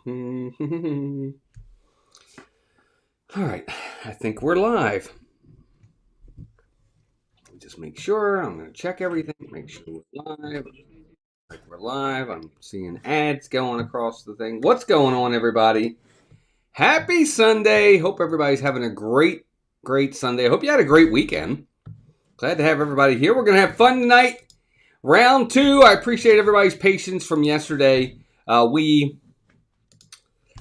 All right, I think we're live. Just make sure. I'm going to check everything. Make sure we're live. Like we're live. I'm seeing ads going across the thing. What's going on, everybody? Happy Sunday. Hope everybody's having a great Sunday. I hope you had a great weekend. Glad to have everybody here. We're going to have fun tonight. Round 2. I appreciate everybody's patience from yesterday.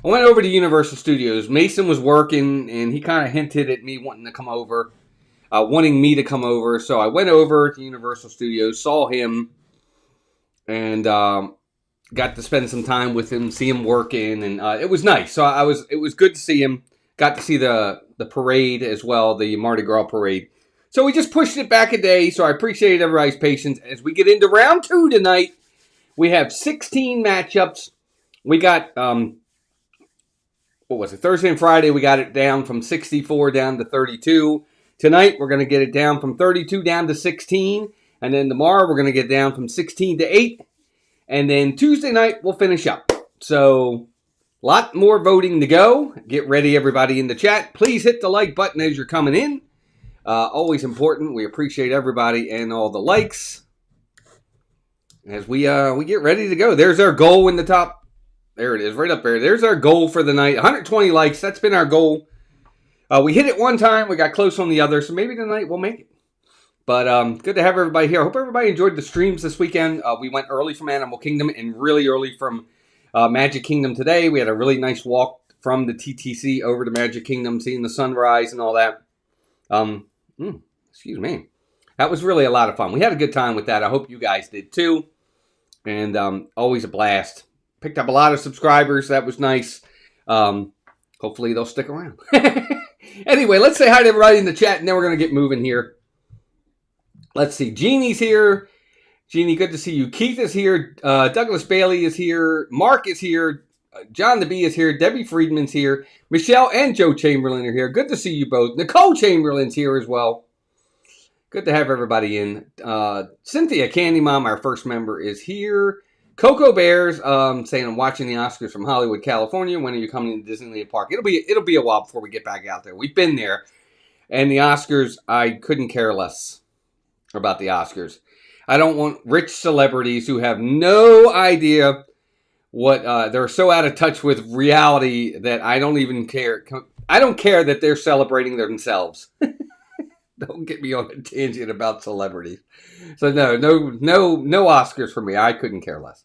I went over to Universal Studios. Mason was working, and he kind of hinted at me wanting to come over, wanting me to come over. So I went over to Universal Studios, saw him, and got to spend some time with him, see him working, and it was nice. So it was good to see him. Got to see the parade as well, the Mardi Gras parade. So we just pushed it back a day. So I appreciate everybody's patience as we get into round 2 tonight. We have 16 matchups. We got what was it? Thursday and Friday, we got it down from 64 down to 32. Tonight, we're going to get it down from 32 down to 16. And then tomorrow, we're going to get down from 16 to 8. And then Tuesday night, we'll finish up. So, a lot more voting to go. Get ready, everybody in the chat. Please hit the like button as you're coming in. Always important. We appreciate everybody and all the likes. As we get ready to go. There's our goal in the top. There it is, right up there. There's our goal for the night. 120 likes. That's been our goal. We hit it one time. We got close on the other. So maybe tonight we'll make it. But good to have everybody here. I hope everybody enjoyed the streams this weekend. We went early from Animal Kingdom and really early from Magic Kingdom today. We had a really nice walk from the TTC over to Magic Kingdom, seeing the sunrise and all that. Excuse me. That was really a lot of fun. We had a good time with that. I hope you guys did too. And always a blast. Picked up a lot of subscribers. That was nice. Hopefully they'll stick around. Anyway, let's say hi to everybody in the chat, and then we're going to get moving here. Let's see. Jeannie's here. Jeannie, good to see you. Keith is here. Douglas Bailey is here. Mark is here. John the Bee is here. Debbie Friedman's here. Michelle and Joe Chamberlain are here. Good to see you both. Nicole Chamberlain's here as well. Good to have everybody in. Cynthia Candy Mom, our first member, is here. Coco Bears saying, I'm watching the Oscars from Hollywood, California. When are you coming to Disneyland Park? It'll be a while before we get back out there. We've been there. And the Oscars, I couldn't care less about the Oscars. I don't want rich celebrities who have no idea what, they're so out of touch with reality that I don't even care. I don't care that they're celebrating themselves. Don't get me on a tangent about celebrities. So no Oscars for me. I couldn't care less.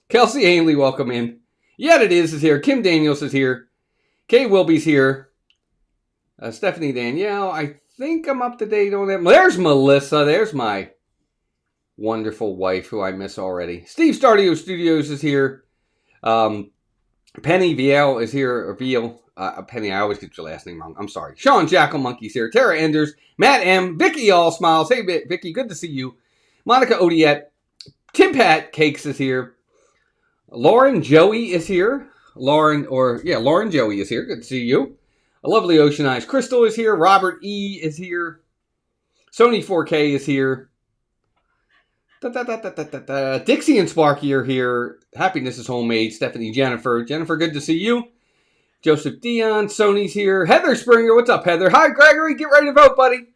Kelsey Ainley, welcome in. Yet It is here. Kim Daniels is here. Kay Wilby's here. Stephanie Danielle. I think I'm up to date on that. There's Melissa. There's my wonderful wife who I miss already. Steve Stardio Studios is here. Penny Viel is here. Or Viel. Penny, I always get your last name wrong. I'm sorry. Sean Jackal Monkey's here. Tara Enders. Matt M. Vicky All Smiles. Hey, Vicky, good to see you. Monica Odiette. Tim Pat Cakes is here. Lauren Joey is here. Lauren Joey is here. Good to see you. A lovely Ocean Eyes Crystal is here. Robert E. is here. Sony 4K is here. Dixie and Sparky are here. Happiness is Homemade. Stephanie Jennifer. Jennifer, good to see you. Joseph Dion, Sony's here. Heather Springer, what's up, Heather? Hi, Gregory, get ready to vote, buddy.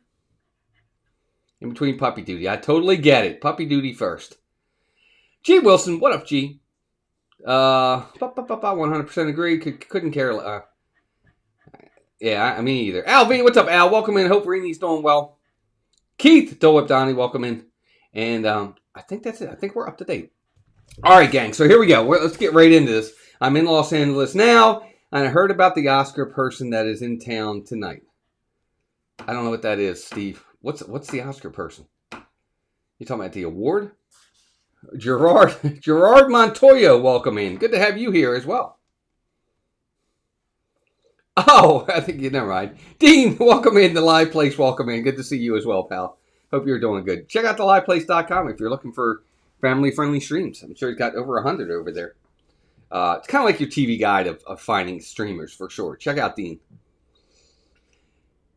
In between puppy duty, I totally get it. Puppy duty first. G. Wilson, what up, G? 100% agree. Couldn't care. Yeah, I mean either. Al V, what's up, Al? Welcome in. Hope Reenie's doing well. Keith, Dole Whip Donnie, welcome in. And I think that's it. I think we're up to date. All right, gang. So here we go. Let's get right into this. I'm in Los Angeles now. And I heard about the Oscar person that is in town tonight. I don't know what that is, Steve. What's the Oscar person? You talking about the award? Gerard Montoya, welcome in. Good to have you here as well. Oh, I think you never mind. Dean, welcome in. The Live Place, welcome in. Good to see you as well, pal. Hope you're doing good. Check out theliveplace.com if you're looking for family-friendly streams. I'm sure it's got over 100 over there. It's kind of like your TV guide of finding streamers, for sure. Check out Dean.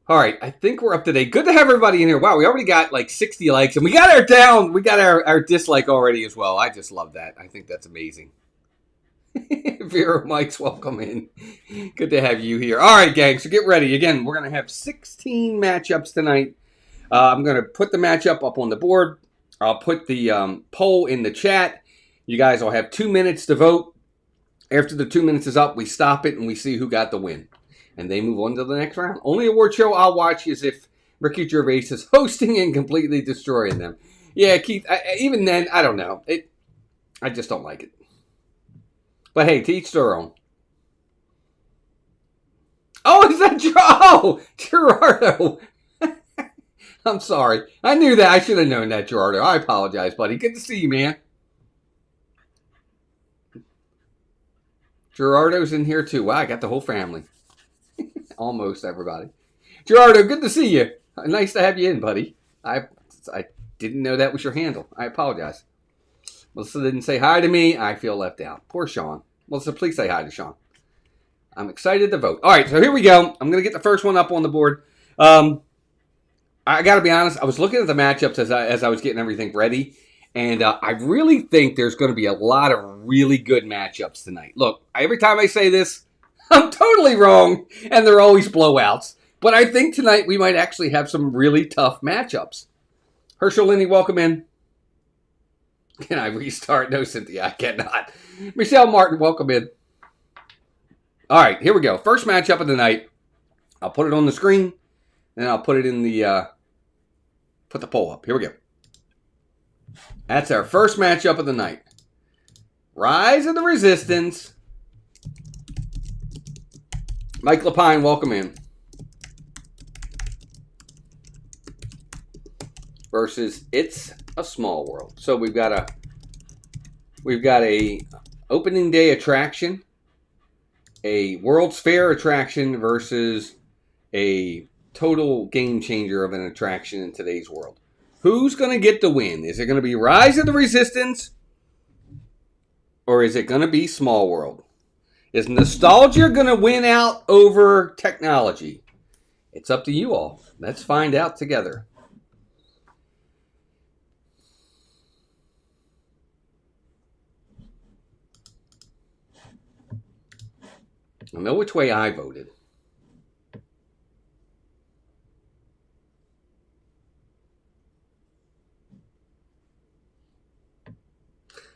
All right, I think we're up to date. Good to have everybody in here. Wow, we already got like 60 likes, and we got our dislike already as well. I just love that. I think that's amazing. Vera Mike's welcome in. Good to have you here. All right, gang, so get ready. Again, we're going to have 16 matchups tonight. I'm going to put the matchup up on the board. I'll put the poll in the chat. You guys will have 2 minutes to vote. After the 2 minutes is up, we stop it and we see who got the win. And they move on to the next round. Only award show I'll watch is if Ricky Gervais is hosting and completely destroying them. Yeah, Keith, even then, I don't know. I just don't like it. But hey, to each their own. Oh, is that Gerardo? I'm sorry. I knew that. I should have known that, Gerardo. I apologize, buddy. Good to see you, man. Gerardo's in here, too. Wow, I got the whole family. Almost everybody. Gerardo, good to see you. Nice to have you in, buddy. I didn't know that was your handle. I apologize. Melissa didn't say hi to me. I feel left out. Poor Sean. Melissa, please say hi to Sean. I'm excited to vote. All right, so here we go. I'm going to get the first one up on the board. I got to be honest. I was looking at the matchups as I was getting everything ready, and I really think there's going to be a lot of really good matchups tonight. Look, every time I say this, I'm totally wrong, and they're always blowouts. But I think tonight we might actually have some really tough matchups. Herschel Linney, welcome in. Can I restart? No, Cynthia, I cannot. Michelle Martin, welcome in. All right, here we go. First matchup of the night. I'll put it on the screen, and I'll put it in the, put the poll up. Here we go. That's our first matchup of the night. Rise of the Resistance. Mike Lapine, welcome in. Versus It's a Small World. So we've got a opening day attraction, a World's Fair attraction versus a total game changer of an attraction in today's world. Who's going to get the win? Is it going to be Rise of the Resistance or is it going to be Small World? Is nostalgia going to win out over technology? It's up to you all. Let's find out together. I know which way I voted.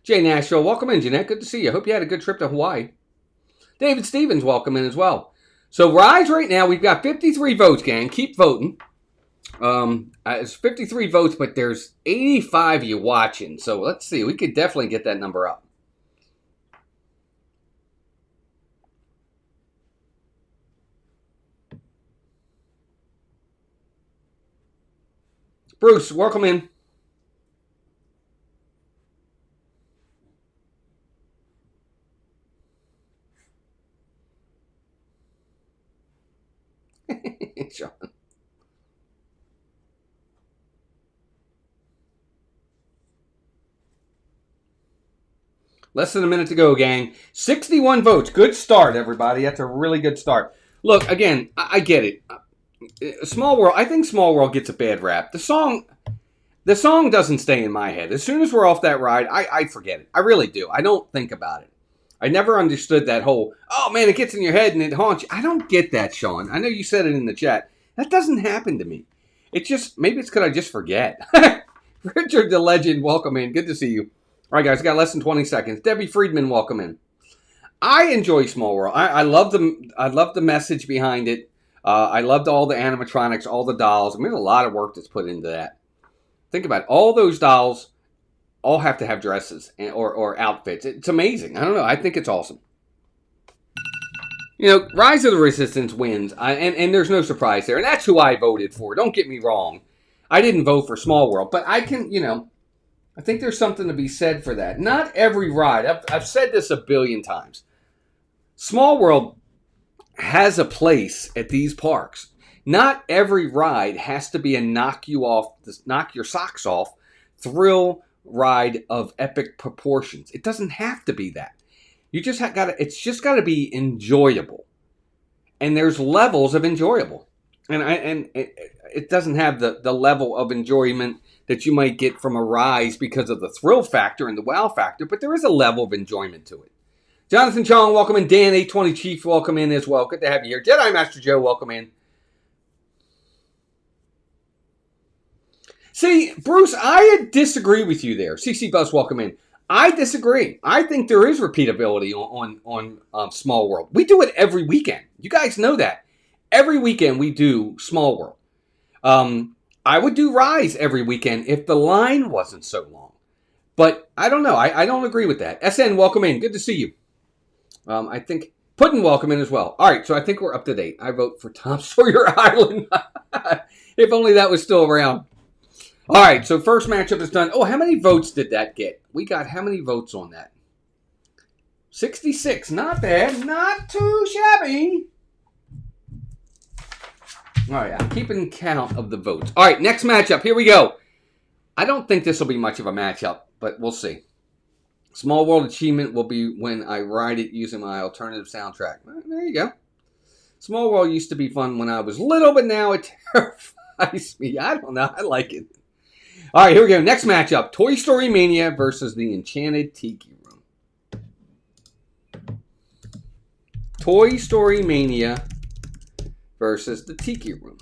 Jay Nashville, welcome in, Jeanette. Good to see you. Hope you had a good trip to Hawaii. David Stevens, welcome in as well. So Rise right now, we've got 53 votes, gang. Keep voting. It's 53 votes, but there's 85 of you watching. So let's see. We could definitely get that number up. Bruce, welcome in. Sean. Less than a minute to go, gang. 61 votes. Good start, everybody. That's a really good start. Look, again, I get it. Small World, I think Small World gets a bad rap. The song doesn't stay in my head. As soon as we're off that ride, I forget it. I really do. I don't think about it. I never understood that whole, oh man, it gets in your head and it haunts you. I don't get that, Sean. I know you said it in the chat. That doesn't happen to me. It just, maybe it's because I just forget. Richard the Legend, welcome in. Good to see you. All right, guys, got less than 20 seconds. Debbie Friedman, welcome in. I enjoy Small World. I love the message behind it. I loved all the animatronics, all the dolls. I mean, there's a lot of work that's put into that. Think about it. All those dolls all have to have dresses or outfits. It's amazing. I don't know. I think it's awesome. You know, Rise of the Resistance wins, and there's no surprise there. And that's who I voted for. Don't get me wrong. I didn't vote for Small World, but I can, you know, I think there's something to be said for that. Not every ride. I've said this a billion times. Small World has a place at these parks. Not every ride has to be a knock your socks off thrill ride of epic proportions. It doesn't have to be that. You just it's just got to be enjoyable. And there's levels of enjoyable. And it doesn't have the level of enjoyment that you might get from a Rise because of the thrill factor and the wow factor, but there is a level of enjoyment to it. Jonathan Chong, welcome in. Dan 820 Chief, welcome in as well. Good to have you here. Jedi Master Joe, welcome in. See, Bruce, I disagree with you there. CC Buzz, welcome in. I disagree. I think there is repeatability on Small World. We do it every weekend. You guys know that. Every weekend we do Small World. I would do Rise every weekend if the line wasn't so long. But I don't know. I don't agree with that. SN, welcome in. Good to see you. I think Puddin', welcome in as well. All right, so I think we're up to date. I vote for Tom Sawyer Island. If only that was still around. All right, so first matchup is done. Oh, how many votes did that get? We got how many votes on that? 66. Not bad. Not too shabby. All right, I'm keeping count of the votes. All right, next matchup. Here we go. I don't think this will be much of a matchup, but we'll see. Small World Achievement will be when I ride it using my alternative soundtrack. There you go. Small World used to be fun when I was little, but now it terrifies me. I don't know. I like it. All right, here we go. Next matchup. Toy Story Mania versus the Enchanted Tiki Room. Toy Story Mania versus the Tiki Room.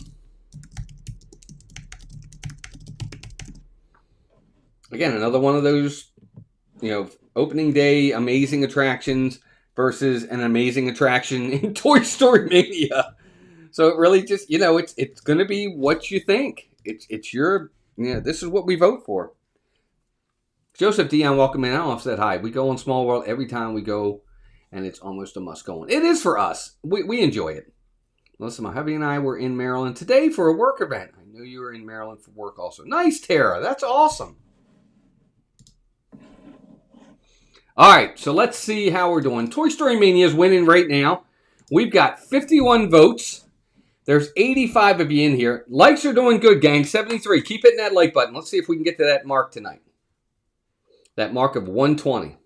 Again, another one of those, opening day amazing attractions versus an amazing attraction in Toy Story Mania. So it really just, it's going to be what you think. It's your... this is what we vote for. Joseph Dion, welcome in. I don't know if I said hi. We go on Small World every time we go, and it's almost a must go on. It is for us. We enjoy it. Melissa, my hubby and I were in Maryland today for a work event. I know you were in Maryland for work also. Nice, Tara. That's awesome. All right, so let's see how we're doing. Toy Story Mania is winning right now. We've got 51 votes. There's 85 of you in here. Likes are doing good, gang. 73. Keep hitting that like button. Let's see if we can get to that mark tonight. That mark of 120.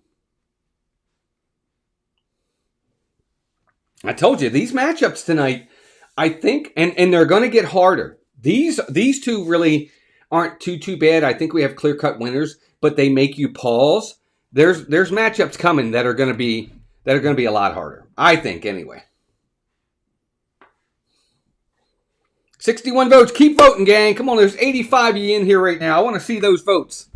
I told you, these matchups tonight, I think, and they're going to get harder. These two really aren't too bad. I think we have clear-cut winners, but they make you pause. There's matchups coming that are going to be a lot harder. I think, anyway. 61 votes. Keep voting, gang. Come on, there's 85 of you in here right now. I want to see those votes.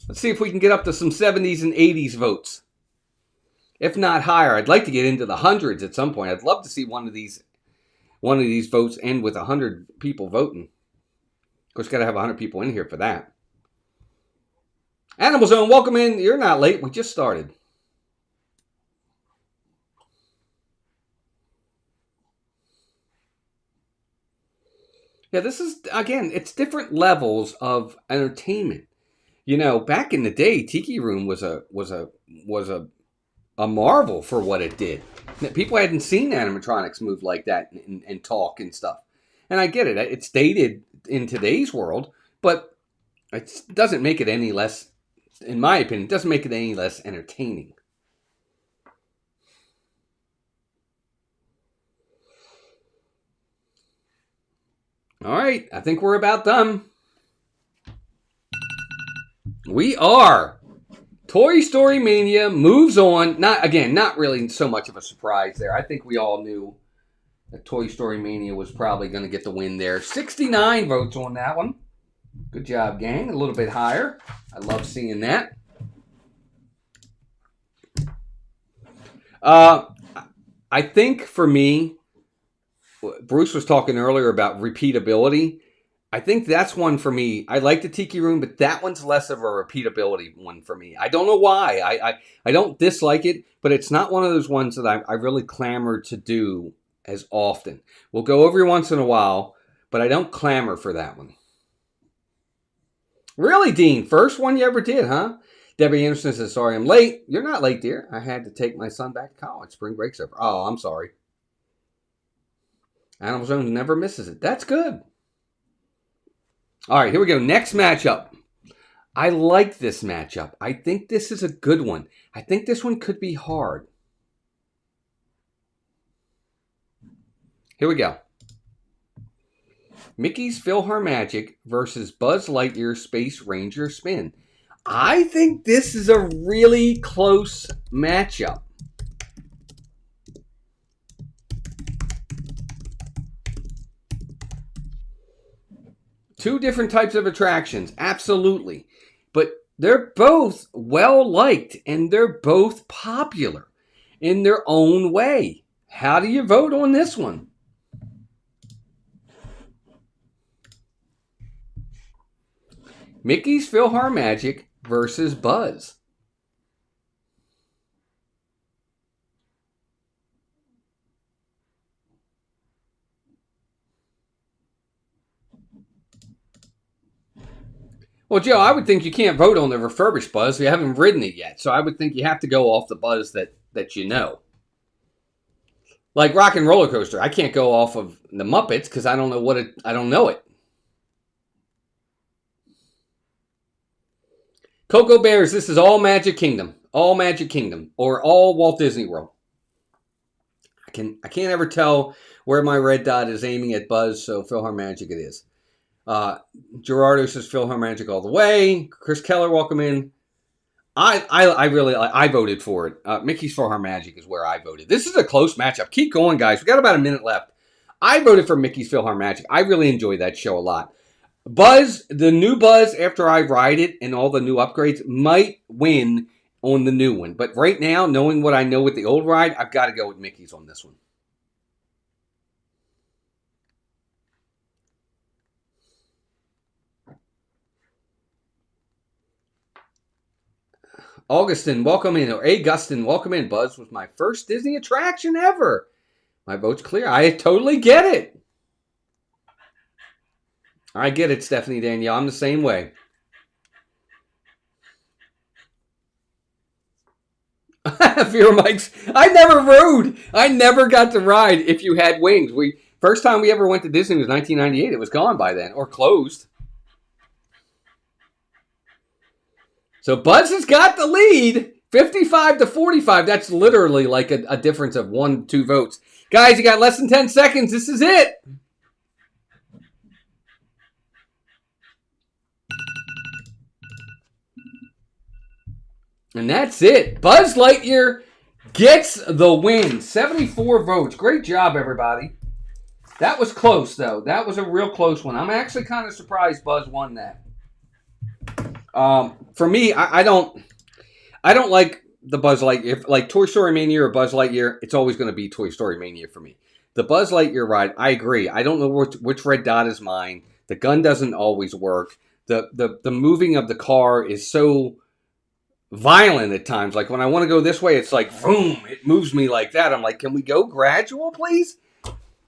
Let's see if we can get up to some 70s and 80s votes. If not higher, I'd like to get into the hundreds at some point. I'd love to see one of these votes end with 100 people voting. Of course, got to have 100 people in here for that. Animal Zone, welcome in. You're not late. We just started. Yeah, this is, again, it's different levels of entertainment. Back in the day, Tiki Room was a marvel for what it did. People hadn't seen animatronics move like that and talk and stuff. And I get it. It's dated in today's world, but it doesn't make it any less, in my opinion, it doesn't make it any less entertaining. All right, I think we're about done. We are. Toy Story Mania moves on. Not really so much of a surprise there. I think we all knew that Toy Story Mania was probably going to get the win there. 69 votes on that one. Good job, gang. A little bit higher. I love seeing that. I think for me, Bruce was talking earlier about repeatability. I think that's one for me. I like the Tiki Room, but that one's less of a repeatability one for me. I don't know why. I don't dislike it, but it's not one of those ones that I really clamor to do as often. We'll go every once in a while, but I don't clamor for that one. Really, Dean? First one you ever did, huh? Debbie Anderson says, sorry I'm late. You're not late, dear. I had to take my son back to college. Spring break's over. Oh, I'm sorry. Animal Zone never misses it. That's good. All right, here we go. Next matchup. I like this matchup. I think this is a good one. I think this one could be hard. Here we go. Mickey's PhilarMagic versus Buzz Lightyear Space Ranger Spin. I think this is a really close matchup. Two different types of attractions, absolutely. But they're both well-liked, and they're both popular in their own way. How do you vote on this one? Mickey's PhilarMagic versus Buzz. Well, Joe, I would think you can't vote on the refurbished Buzz. You haven't ridden it yet. So I would think you have to go off the Buzz that you know. Like Rock and Roller Coaster. I can't go off of the Muppets because I don't know I don't know it. Cocoa Bears, this is all Magic Kingdom. All Magic Kingdom. Or all Walt Disney World. I can't ever tell where my red dot is aiming at Buzz, so PhilarMagic it is. Gerardo says PhilarMagic all the way. Chris Keller, welcome in. I voted for it. Mickey's PhilarMagic is where I voted. This is a close matchup. Keep going, guys. We got about a minute left. I voted for Mickey's PhilarMagic. I really enjoy that show a lot. Buzz, the new Buzz after I ride it and all the new upgrades might win on the new one. But right now, knowing what I know with the old ride, I've got to go with Mickey's on this one. Augustin, welcome in. Or Augustin, welcome in. Buzz was my first Disney attraction ever. My vote's clear. I totally get it. I get it, Stephanie Danielle. I'm the same way. Fear Mike's. I never rode. I never got to ride If You Had Wings. First time we ever went to Disney was 1998. It was gone by then, or closed. So Buzz has got the lead, 55-45. That's literally like a difference of 1-2 votes. Guys, you got less than 10 seconds. This is it. And that's it. Buzz Lightyear gets the win. 74 votes. Great job, everybody. That was close, though. That was a real close one. I'm actually kind of surprised Buzz won that. For me, I don't like the Buzz Lightyear. Like Toy Story Mania or Buzz Lightyear, it's always going to be Toy Story Mania for me. The Buzz Lightyear ride, I agree. I don't know which red dot is mine. The gun doesn't always work. The moving of the car is so violent at times. Like when I want to go this way, it's like boom, it moves me like that. I'm like, can we go gradual, please?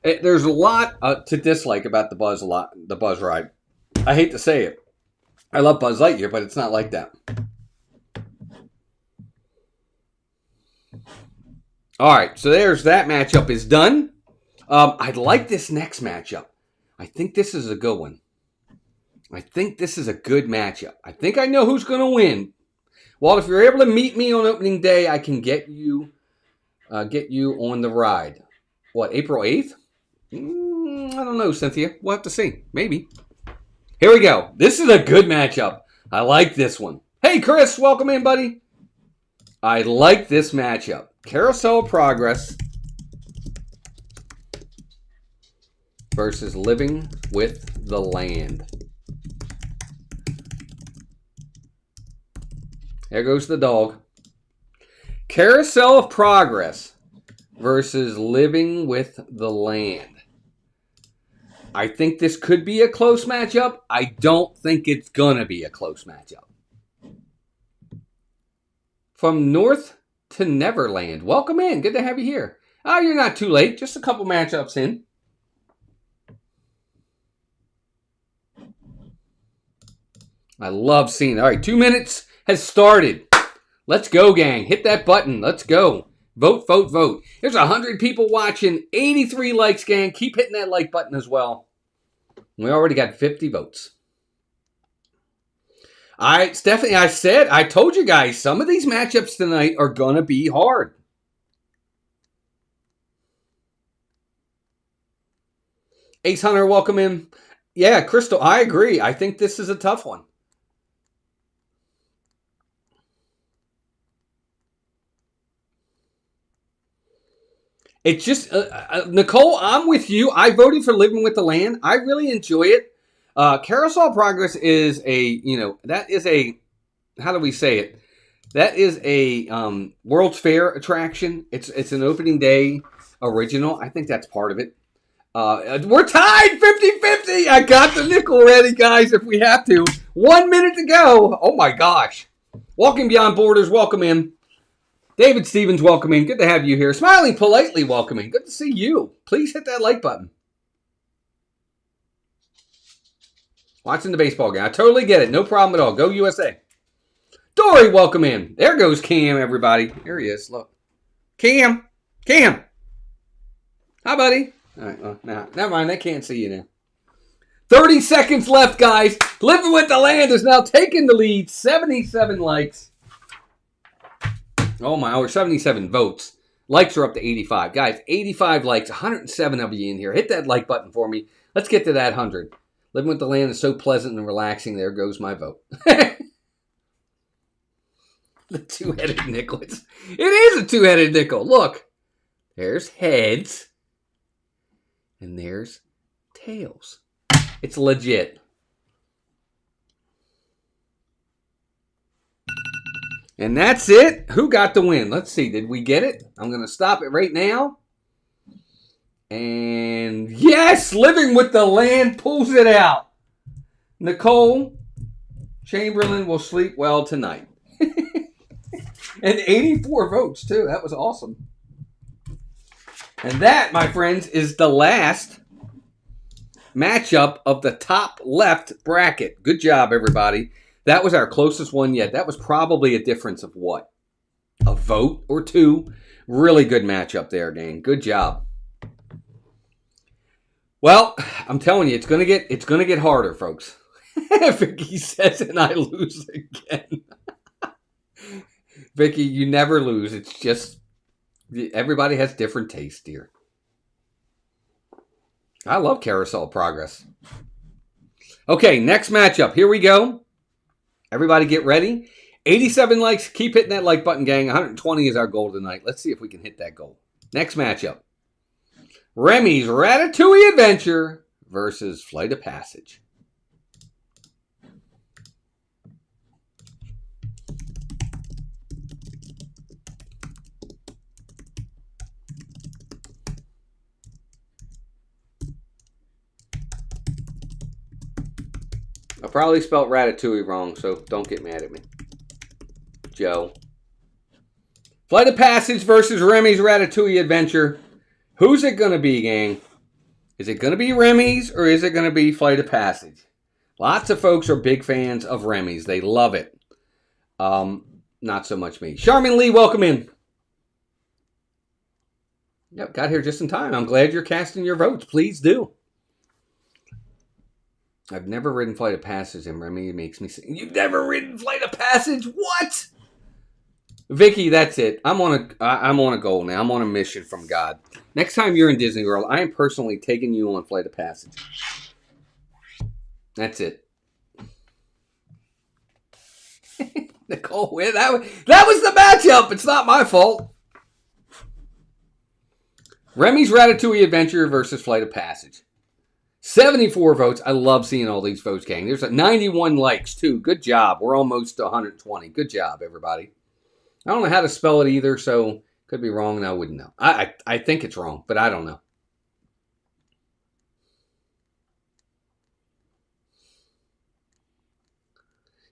There's a lot to dislike about the Buzz ride. I hate to say it. I love Buzz Lightyear, but it's not like that. All right, so there's that matchup is done. I like this next matchup. I think this is a good one. I think this is a good matchup. I think I know who's going to win. Walt, if you're able to meet me on opening day, I can get you on the ride. What, April 8th? I don't know, Cynthia. We'll have to see. Maybe. Here we go. This is a good matchup. I like this one. Hey, Chris. Welcome in, buddy. I like this matchup. Carousel of Progress versus Living with the Land. There goes the dog. Carousel of Progress versus Living with the Land. I think this could be a close matchup. I don't think it's going to be a close matchup. From North to Neverland. Welcome in. Good to have you here. Oh, you're not too late. Just a couple matchups in. I love seeing it. All right, 2 minutes has started. Let's go, gang. Hit that button. Let's go. Vote, vote, vote. There's 100 people watching. 83 likes, gang. Keep hitting that like button as well. We already got 50 votes. All right, Stephanie, I told you guys, some of these matchups tonight are going to be hard. Ace Hunter, welcome in. Yeah, Crystal, I agree. I think this is a tough one. It's just, Nicole, I'm with you. I voted for Living with the Land. I really enjoy it. Carousel Progress is that is a, how do we say it? That is a World's Fair attraction. It's an opening day original. I think that's part of it. We're tied 50-50. I got the nickel ready, guys, if we have to. 1 minute to go. Oh, my gosh. Walking Beyond Borders, welcome in. David Stevens, welcome in. Good to have you here. Smiling Politely, welcome in. Good to see you. Please hit that like button. Watching the baseball game. I totally get it. No problem at all. Go USA. Dory, welcome in. There goes Cam, everybody. There he is. Look. Cam. Hi, buddy. All right. Well, never mind. They can't see you now. 30 seconds left, guys. Living with the Land is now taking the lead. 77 likes. Oh, my. Or 77 votes. Likes are up to 85. Guys, 85 likes. 107 of you in here. Hit that like button for me. Let's get to that 100. Living with the Land is so pleasant and relaxing. There goes my vote. The two-headed nickel. It is a two-headed nickel. Look. There's heads. And there's tails. It's legit. And that's it. Who got the win? Let's see. Did we get it? I'm going to stop it right now. And yes, Living with the Land pulls it out. Nicole Chamberlain will sleep well tonight. And 84 votes, too. That was awesome. And that, my friends, is the last matchup of the top left bracket. Good job, everybody. That was our closest one yet. That was probably a difference of what? A vote or two. Really good matchup there, gang. Good job. Well, I'm telling you, it's gonna get harder, folks. Vicky says, and I lose again. Vicky, you never lose. It's just everybody has different taste here. I love Carousel Progress. Okay, next matchup. Here we go. Everybody get ready. 87 likes. Keep hitting that like button, gang. 120 is our goal tonight. Let's see if we can hit that goal. Next matchup. Remy's Ratatouille Adventure versus Flight of Passage. I probably spelled Ratatouille wrong, so don't get mad at me. Joe. Flight of Passage versus Remy's Ratatouille Adventure. Who's it going to be, gang? Is it going to be Remy's or is it going to be Flight of Passage? Lots of folks are big fans of Remy's. They love it. Not so much me. Charmin Lee, welcome in. Yep, got here just in time. I'm glad you're casting your votes. Please do. I've never ridden Flight of Passage, and Remy makes me say, you've never ridden Flight of Passage? What? Vicky, that's it. I'm on a goal now. I'm on a mission from God. Next time you're in Disney World, I am personally taking you on Flight of Passage. That's it. Nicole, that was the matchup. It's not my fault. Remy's Ratatouille Adventure versus Flight of Passage. 74 votes. I love seeing all these votes, gang. There's 91 likes, too. Good job. We're almost to 120. Good job, everybody. I don't know how to spell it either, so could be wrong, and I wouldn't know. I think it's wrong, but I don't know.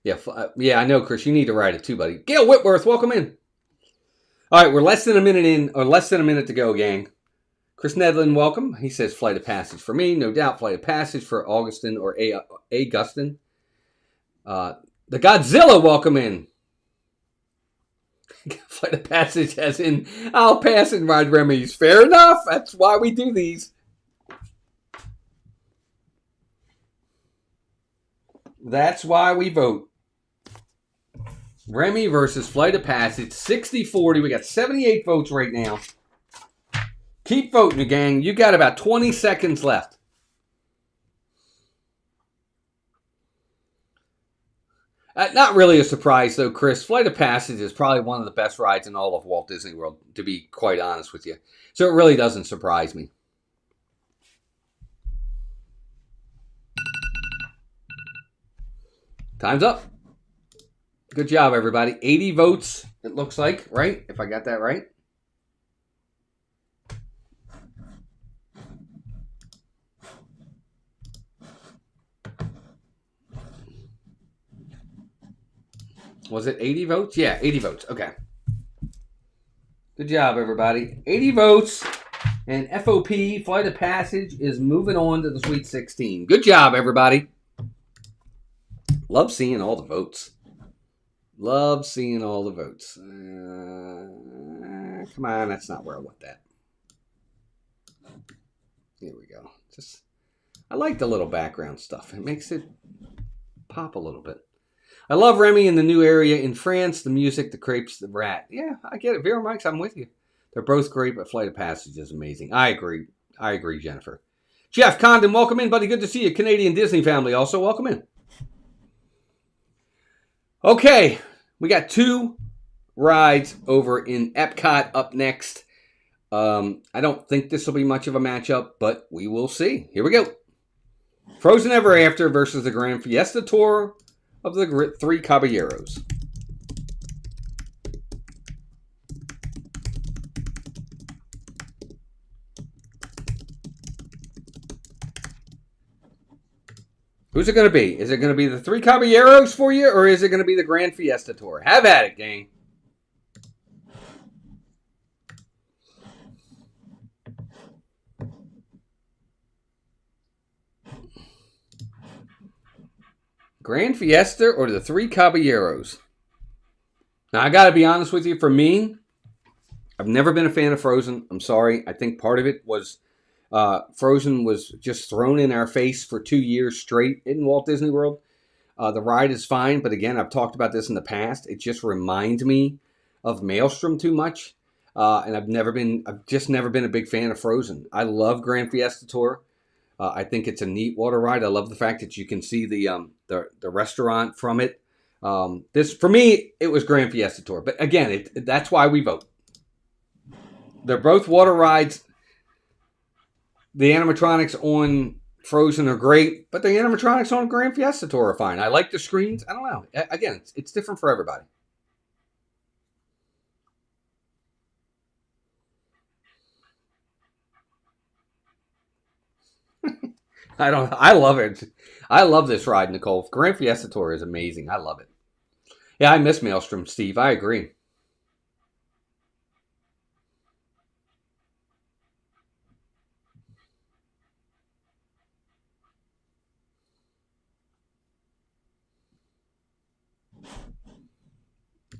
Yeah, I know, Chris. You need to write it too, buddy. Gail Whitworth, welcome in. All right, we're less than a minute in, or less than a minute to go, gang. Chris Nedlin, welcome. He says Flight of Passage for me. No doubt Flight of Passage for Augustin or Augustin. The Godzilla, welcome in. Flight of Passage as in, I'll pass and ride Remy's. Fair enough. That's why we do these. That's why we vote. Remy versus Flight of Passage. 60-40. We got 78 votes right now. Keep voting, gang. You got about 20 seconds left. Not really a surprise, though, Chris. Flight of Passage is probably one of the best rides in all of Walt Disney World, to be quite honest with you. So it really doesn't surprise me. Time's up. Good job, everybody. 80 votes, it looks like, right? If I got that right. Was it 80 votes? Yeah, 80 votes. Okay. Good job, everybody. 80 votes. And FOP, Flight of Passage, is moving on to the Sweet 16. Good job, everybody. Love seeing all the votes. Love seeing all the votes. Come on, that's not where I want that. Here we go. I like the little background stuff. It makes it pop a little bit. I love Remy in the new area in France. The music, the crepes, the rat. Yeah, I get it. Vera Mike's, I'm with you. They're both great, but Flight of Passage is amazing. I agree. I agree, Jennifer. Jeff Condon, welcome in, buddy. Good to see you. Canadian Disney family also, welcome in. Okay, we got 2 rides over in Epcot up next. I don't think this will be much of a matchup, but we will see. Here we go. Frozen Ever After versus the Grand Fiesta Tour of the 3 Caballeros. Who's it going to be? Is it going to be the 3 Caballeros for you, or is it going to be the Grand Fiesta Tour? Have at it, gang. Grand Fiesta or the 3 Caballeros? Now, I got to be honest with you. For me, I've never been a fan of Frozen. I'm sorry. I think part of it was Frozen was just thrown in our face for 2 years straight in Walt Disney World. The ride is fine, but again, I've talked about this in the past. It just reminds me of Maelstrom too much, and I've just never been a big fan of Frozen. I love Grand Fiesta Tour. I think it's a neat water ride. I love the fact that you can see the restaurant from it. This for me, it was Grand Fiesta Tour, but again, that's why we vote. They're both water rides. The animatronics on Frozen are great, but the animatronics on Grand Fiesta Tour are fine. I like the screens. I don't know. Again, it's different for everybody. I love it. I love this ride, Nicole. Grand Fiesta Tour is amazing. I love it. Yeah, I miss Maelstrom, Steve. I agree.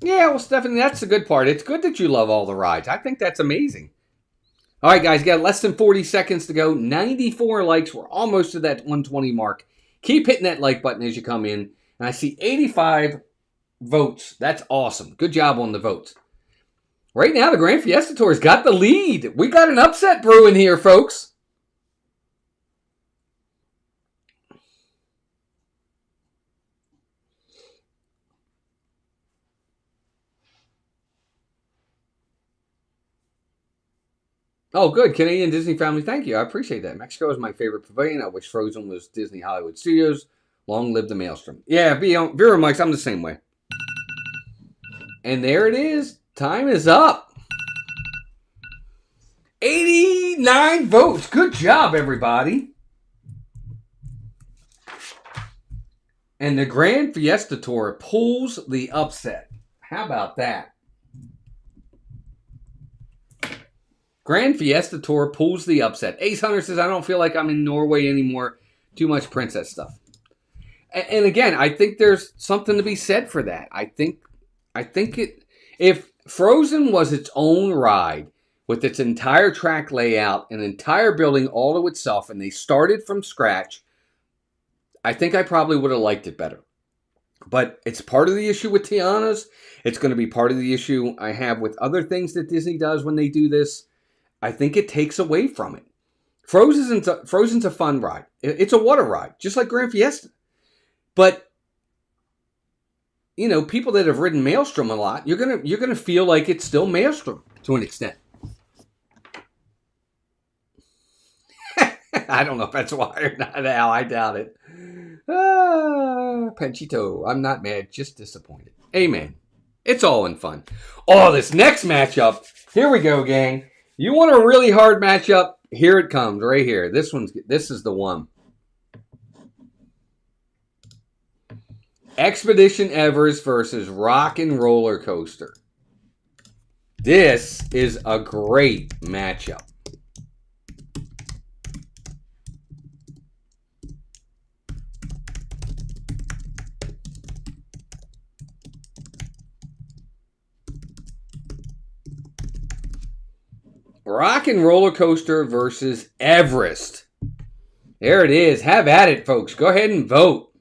Yeah, well, Stephanie, that's the good part. It's good that you love all the rides. I think that's amazing. All right, guys, got less than 40 seconds to go. 94 likes. We're almost to that 120 mark. Keep hitting that like button as you come in. And I see 85 votes. That's awesome. Good job on the votes. Right now, the Grand Fiesta Tour's got the lead. We got an upset brewing here, folks. Oh, good. Canadian Disney family, thank you. I appreciate that. Mexico is my favorite pavilion. I wish Frozen was Disney Hollywood Studios. Long live the Maelstrom. Yeah, Vera Mike's, I'm the same way. And there it is. Time is up. 89 votes. Good job, everybody. And the Grand Fiesta Tour pulls the upset. How about that? Grand Fiesta Tour pulls the upset. Ace Hunter says, I don't feel like I'm in Norway anymore. Too much princess stuff. And again, I think there's something to be said for that. I think if Frozen was its own ride with its entire track layout, an entire building all to itself, and they started from scratch, I think I probably would have liked it better. But it's part of the issue with Tiana's. It's going to be part of the issue I have with other things that Disney does when they do this. I think it takes away from it. Frozen's a fun ride. It's a water ride, just like Grand Fiesta. But you know, people that have ridden Maelstrom a lot, you're gonna feel like it's still Maelstrom to an extent. I don't know if that's why or not. Al, I doubt it. Panchito, I'm not mad, just disappointed. Amen. It's all in fun. Oh, this next matchup. Here we go, gang. You want a really hard matchup? Here it comes, right here. This is the one. Expedition Everest versus Rock and Roller Coaster. This is a great matchup. Rock and Roller Coaster versus Everest. There it is. Have at it, folks. Go ahead and vote.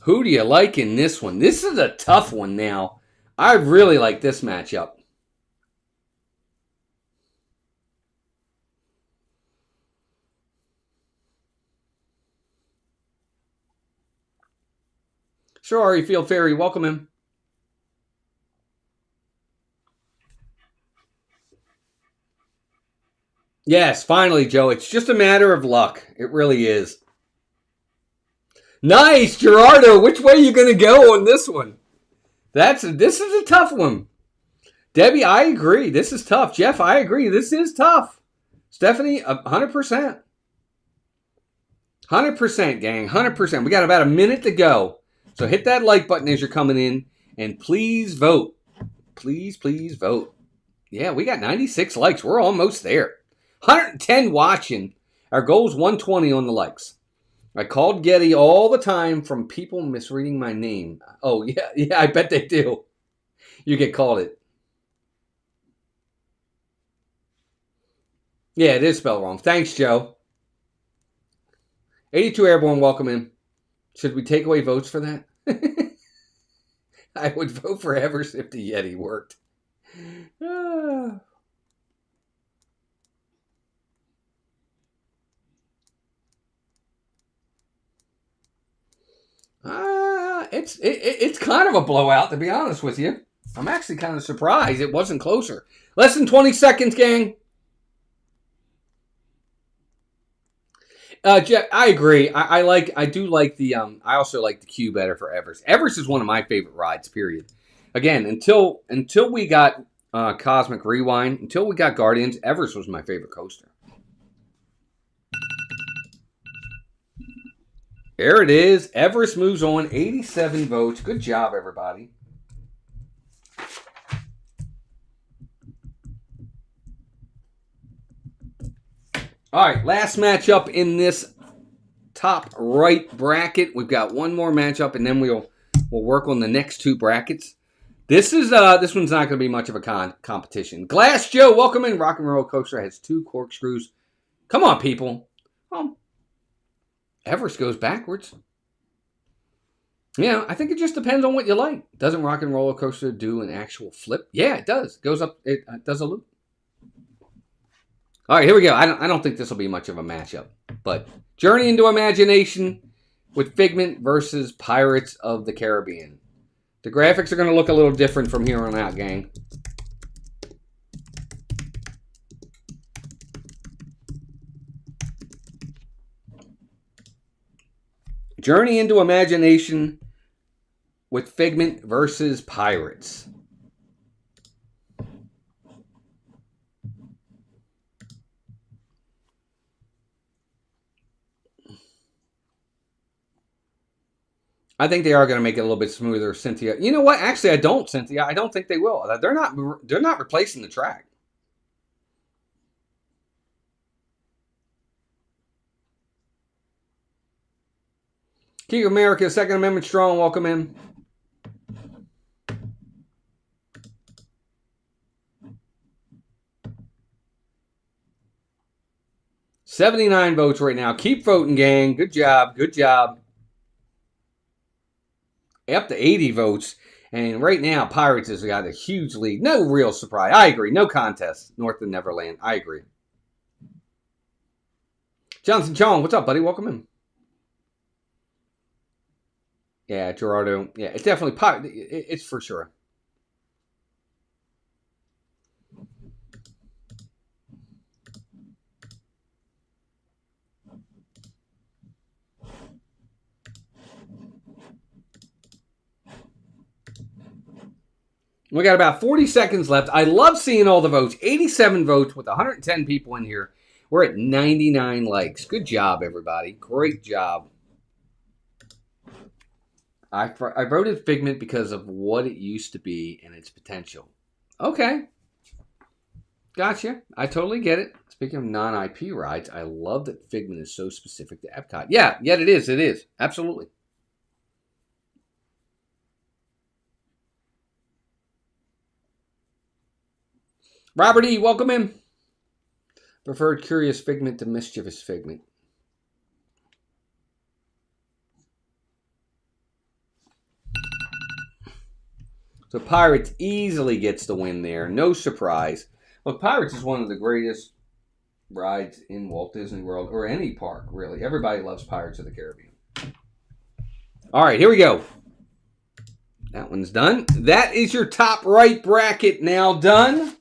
Who do you like in this one? This is a tough one now. I really like this matchup. Sure, Ari Field Fairy. Welcome in. Yes, finally, Joe. It's just a matter of luck. It really is. Nice, Gerardo. Which way are you going to go on this one? This is a tough one. Debbie, I agree. This is tough. Jeff, I agree. This is tough. Stephanie, 100%. 100%, gang. 100%. We got about a minute to go. So hit that like button as you're coming in. And please vote. Please, please vote. Yeah, we got 96 likes. We're almost there. 110 watching. Our goal is 120 on the likes. I called Getty all the time from people misreading my name. Oh, yeah, I bet they do. You get called it. Yeah, it is spelled wrong. Thanks, Joe. 82 Airborne, welcome in. Should we take away votes for that? I would vote for Everest if the Yeti worked. It's kind of a blowout, to be honest with you. I'm actually kind of surprised it wasn't closer. Less than 20 seconds, gang. Jeff, I agree. I do like the I also like the queue better for Everest. Everest is one of my favorite rides, period. Again, until we got Cosmic Rewind, until we got Guardians, Everest was my favorite coaster. There it is. Everest moves on. 87 votes. Good job, everybody. All right, last matchup in this top right bracket. We've got one more matchup, and then we'll work on the next two brackets. This one's not going to be much of a competition. Glass Joe, welcome in. Rock and Roller Coaster has 2 corkscrews. Come on, people. Everest goes backwards. Yeah, I think it just depends on what you like. Doesn't Rock and Roller Coaster do an actual flip? Yeah, it does. It goes up. It does a loop. All right, here we go. I don't think this will be much of a matchup, but Journey into Imagination with Figment versus Pirates of the Caribbean. The graphics are going to look a little different from here on out, gang. Journey into Imagination with Figment versus Pirates. I think they are going to make it a little bit smoother, Cynthia. You know what? Actually, I don't, Cynthia. I don't think they will. They're not replacing the track. King of America, Second Amendment strong. Welcome in. $79 votes right now. Keep voting, gang. Good job. Good job. Up to 80 votes. And right now, Pirates has got a huge lead. No real surprise. I agree. No contest. North of Neverland. I agree. Johnson Chong, what's up, buddy? Welcome in. Yeah, Gerardo. Yeah, it's definitely it's for sure. We got about 40 seconds left. I love seeing all the votes. 87 votes with 110 people in here. We're at 99 likes. Good job, everybody. Great job. I voted Figment because of what it used to be and its potential. Okay. Gotcha. I totally get it. Speaking of non-IP rides, I love that Figment is so specific to Epcot. Yeah, it is. It is. Absolutely. Robert E., welcome in. Preferred curious Figment to mischievous Figment. So Pirates easily gets the win there. No surprise. Look, Pirates is one of the greatest rides in Walt Disney World, or any park, really. Everybody loves Pirates of the Caribbean. All right, here we go. That one's done. That is your top right bracket now done.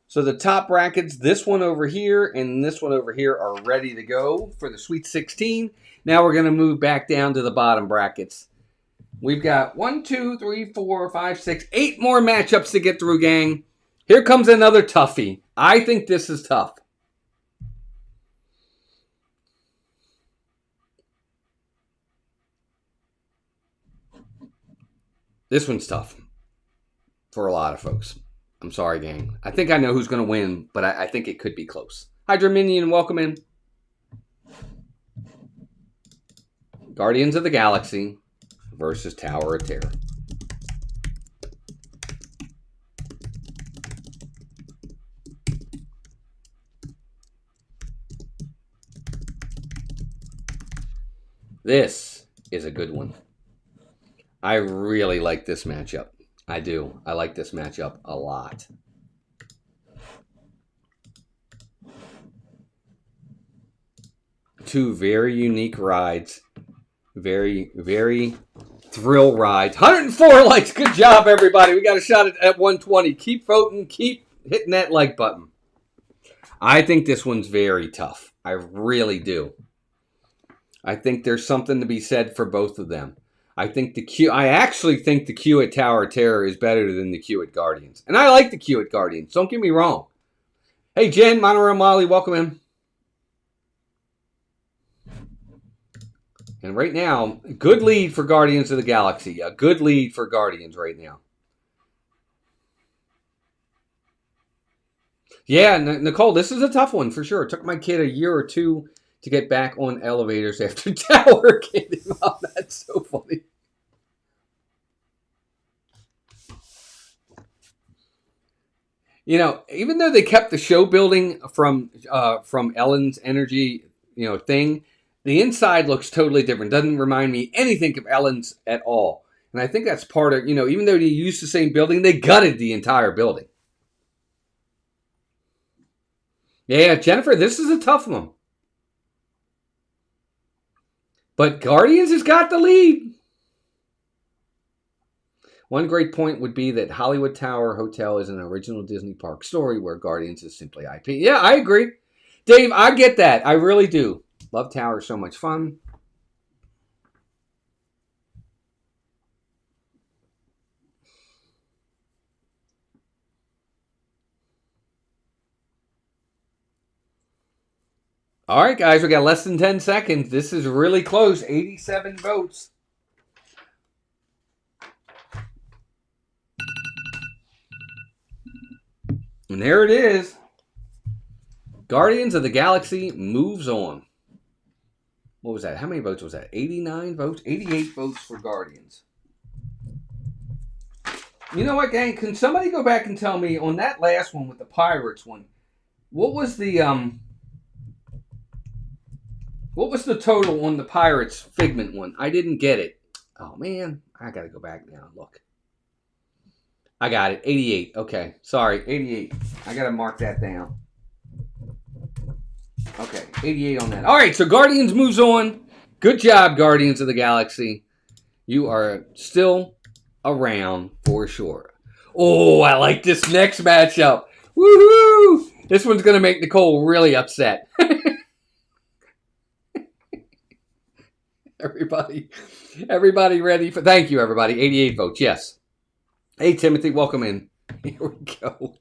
So the top brackets, this one over here and this one over here, are ready to go for the Sweet 16. Now we're going to move back down to the bottom brackets. We've got 1, 2, 3, 4, 5, 6, 8 more matchups to get through, gang. Here comes another toughie. I think this is tough. This one's tough for a lot of folks. I'm sorry, gang. I think I know who's going to win, but I think it could be close. Hydra Minion, welcome in. Guardians of the Galaxy versus Tower of Terror. This is a good one. I really like this matchup. I do. I like this matchup a lot. Two very unique rides. Very, very thrill rides. 104 likes. Good job, everybody. We got a shot at 120. Keep voting. Keep hitting that like button. I think this one's very tough. I really do. I think there's something to be said for both of them. I actually think the queue at Tower of Terror is better than the queue at Guardians. And I like the queue at Guardians. Don't get me wrong. Hey, Jen, Monorail Molly, welcome in. And right now, good lead for Guardians of the Galaxy. A good lead for Guardians right now. Yeah, Nicole, this is a tough one for sure. It took my kid a year or two to get back on elevators after Tower came out. That's so funny. You know, even though they kept the show building from Ellen's Energy, thing, the inside looks totally different. Doesn't remind me anything of Ellen's at all. And I think that's part of, even though they used the same building, they gutted the entire building. Yeah, Jennifer, this is a tough one. But Guardians has got the lead. One great point would be that Hollywood Tower Hotel is an original Disney park story where Guardians is simply IP. Yeah, I agree. Dave, I get that. I really do. Love Tower, so much fun. All right, guys, we got less than 10 seconds. This is really close. 87 votes. And there it is. Guardians of the Galaxy moves on. What was that? How many votes was that? 89 votes? 88 votes for Guardians. You know what, gang? Can somebody go back and tell me on that last one with the Pirates one, what was the total on the Pirates Figment one? I didn't get it. Oh, man. I got to go back now and look. I got it. 88. Okay. Sorry. 88. I got to mark that down. Okay. 88 on that. All right. So Guardians moves on. Good job, Guardians of the Galaxy. You are still around for sure. Oh, I like this next matchup. Woohoo! This one's going to make Nicole really upset. Everybody ready for... Thank you, everybody. 88 votes. Yes. Hey, Timothy, welcome in. Here we go.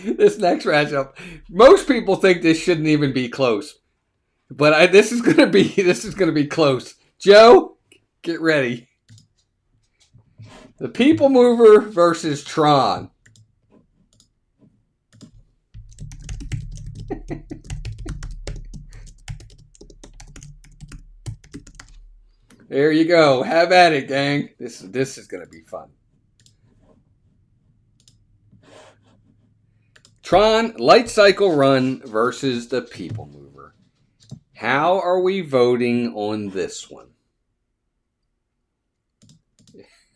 This next matchup, most people think this shouldn't even be close, but this is gonna be close. Joe, get ready. The People Mover versus Tron. There you go. Have at it, gang. This is gonna be fun. Tron Light Cycle Run versus the People Mover. How are we voting on this one?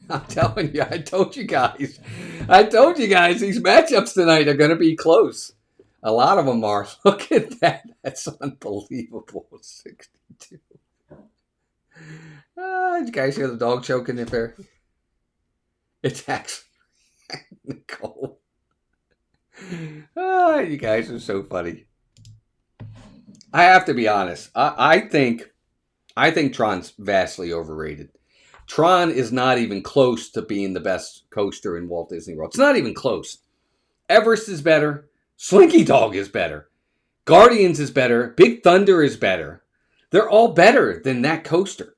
I'm telling you, I told you guys these matchups tonight are going to be close. A lot of them are. Look at that. That's unbelievable. 62. Did you guys hear the dog choking in there? It's actually Nicole. You guys are so funny. I have to be honest. I think Tron's vastly overrated. Tron is not even close to being the best coaster in Walt Disney World. It's not even close. Everest is better. Slinky Dog is better. Guardians is better. Big Thunder is better. They're all better than that coaster.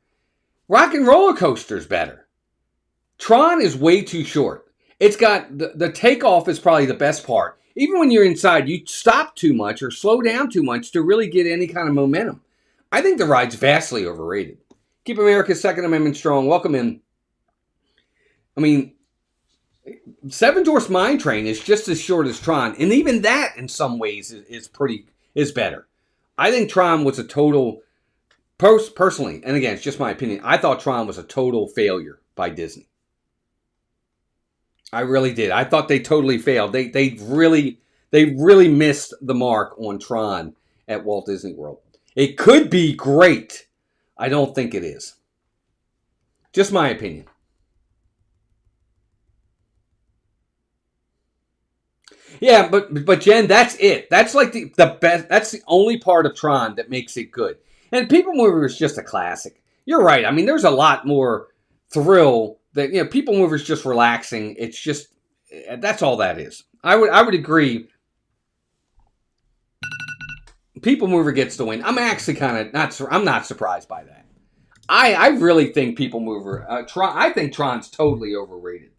Rock and Roller Coaster is better. Tron is way too short. It's got the takeoff is probably the best part. Even when you're inside, you stop too much or slow down too much to really get any kind of momentum. I think the ride's vastly overrated. Keep America's Second Amendment strong. Welcome in. I mean, Seven Dwarfs Mine Train is just as short as Tron, and even that, in some ways, is better. I think Tron was a total, personally, and again, it's just my opinion. I thought Tron was a total failure by Disney. I really did. I thought they totally failed. They really missed the mark on Tron at Walt Disney World. It could be great. I don't think it is. Just my opinion. Yeah, but Jen, that's it. That's like the best. That's the only part of Tron that makes it good. And People Mover is just a classic. You're right. I mean, there's a lot more thrill. That, you know, People Mover is just relaxing. It's just, that's all that is. I would agree. People Mover gets the win. I'm actually kind of I'm not surprised by that. I really think People Mover, I think Tron's totally overrated.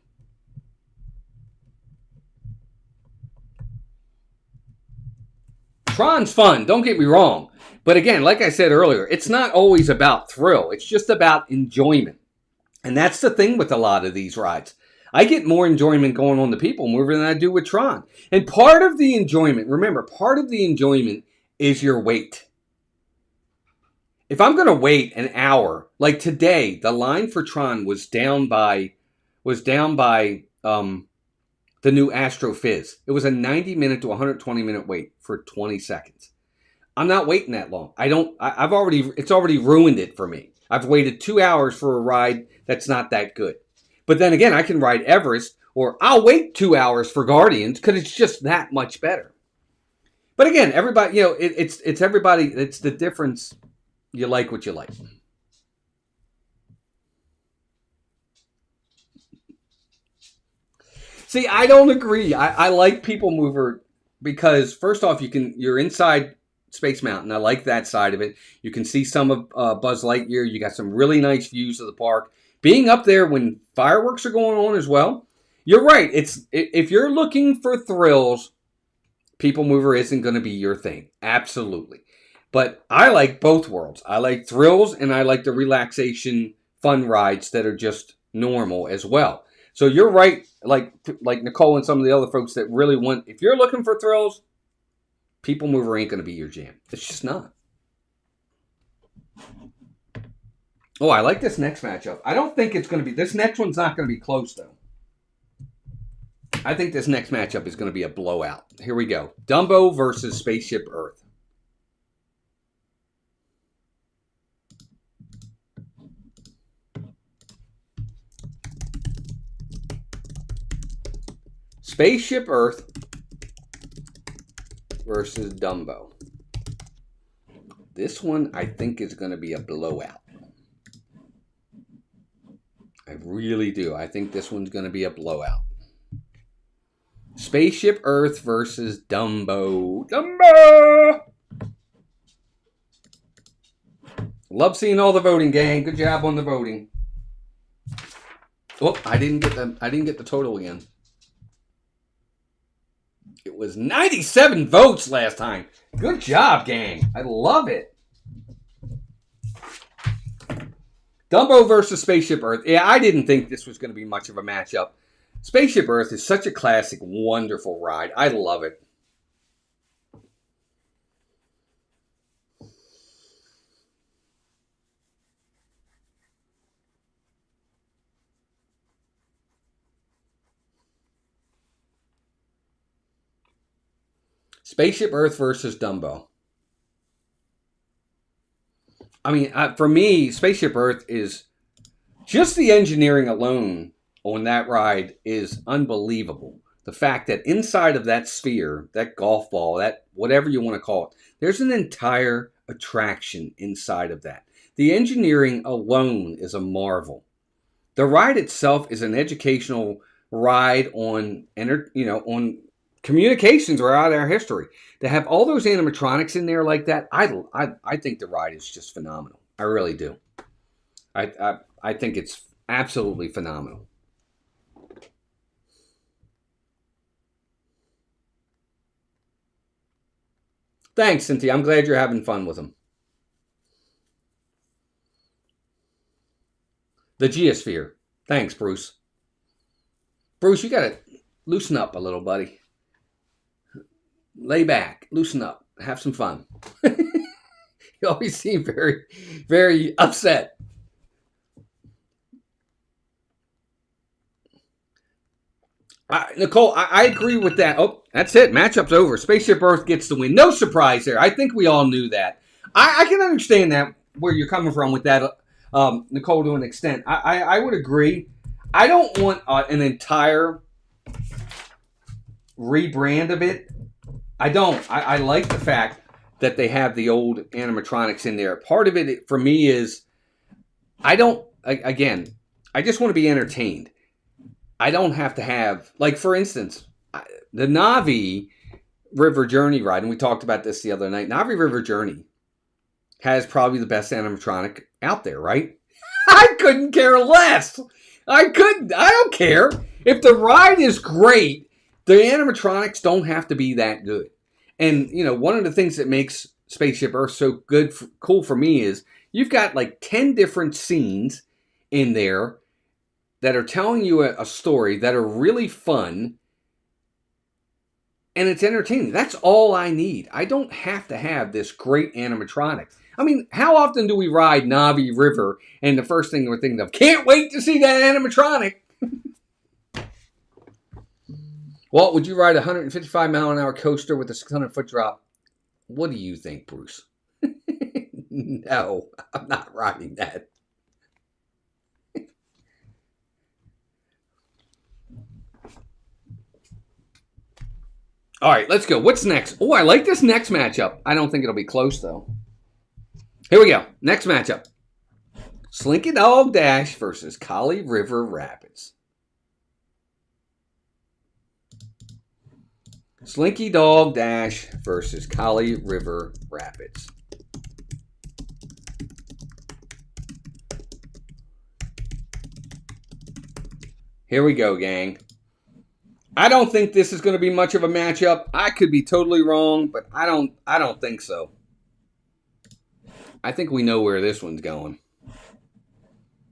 Tron's fun, don't get me wrong. But again, like I said earlier, it's not always about thrill. It's just about enjoyment. And that's the thing with a lot of these rides. I get more enjoyment going on the People Mover than I do with Tron. And part of the enjoyment, remember, part of the enjoyment is your wait. If I'm going to wait an hour, like today, the line for Tron was down by the new Astro Fizz. It was a 90-minute to 120-minute wait for 20 seconds. I'm not waiting that long. It's already ruined it for me. I've waited 2 hours for a ride that's not that good. But then again, I can ride Everest, or I'll wait 2 hours for Guardians because it's just that much better. But again, everybody, you know, it's everybody. It's the difference. You like what you like. See, I don't agree. I like People Mover because first off, you're inside Space Mountain. I like that side of it. You can see some of Buzz Lightyear. You got some really nice views of the park. Being up there when fireworks are going on as well. You're right. If you're looking for thrills, People Mover isn't going to be your thing. Absolutely. But I like both worlds. I like thrills and I like the relaxation, fun rides that are just normal as well. So you're right. Like Nicole and some of the other folks that really want, if you're looking for thrills, People Mover ain't going to be your jam. It's just not. Oh, I like this next matchup. I don't think it's going to be... This next one's not going to be close, though. I think this next matchup is going to be a blowout. Here we go. Dumbo versus Spaceship Earth. Spaceship Earth versus Dumbo. This one, I think, is going to be a blowout. I really do. I think this one's going to be a blowout. Spaceship Earth versus Dumbo. Dumbo! Love seeing all the voting, gang. Good job on the voting. Oh, I didn't get the total again. It was 97 votes last time. Good job, gang. I love it. Dumbo versus Spaceship Earth. Yeah, I didn't think this was going to be much of a matchup. Spaceship Earth is such a classic, wonderful ride. I love it. Spaceship Earth versus Dumbo. I mean, for me, Spaceship Earth is just the engineering alone on that ride is unbelievable. The fact that inside of that sphere, that golf ball, that whatever you want to call it, there's an entire attraction inside of that. The engineering alone is a marvel. The ride itself is an educational ride on communications throughout our history. To have all those animatronics in there like that, I think the ride is just phenomenal. I really do. I think it's absolutely phenomenal. Thanks, Cynthia. I'm glad you're having fun with them. The Geosphere. Thanks, Bruce. Bruce, you got to loosen up a little, buddy. Lay back. Loosen up. Have some fun. You always seem very, very upset. Nicole, I agree with that. Oh, that's it. Matchup's over. Spaceship Earth gets the win. No surprise there. I think we all knew that. I can understand that, where you're coming from with that, Nicole, to an extent. I would agree. I don't want an entire rebrand of it. I don't. I like the fact that they have the old animatronics in there. Part of it, for me, is I just want to be entertained. I don't have to have, like, for instance, the Navi River Journey ride, and we talked about this the other night. Navi River Journey has probably the best animatronic out there, right? I couldn't care less. I don't care. If the ride is great, the animatronics don't have to be that good. And, one of the things that makes Spaceship Earth so cool for me is you've got like 10 different scenes in there that are telling you a story that are really fun, and it's entertaining. That's all I need. I don't have to have this great animatronic. I mean, how often do we ride Navi River, and the first thing we're thinking of, can't wait to see that animatronic? Walt, would you ride a 155-mile-an-hour coaster with a 600-foot drop? What do you think, Bruce? No, I'm not riding that. All right, let's go. What's next? Oh, I like this next matchup. I don't think it'll be close, though. Here we go. Next matchup. Slinky Dog Dash versus Kali River Rapids. Slinky Dog Dash versus Kali River Rapids. Here we go, gang. I don't think this is going to be much of a matchup. I could be totally wrong, but I don't think so. I think we know where this one's going.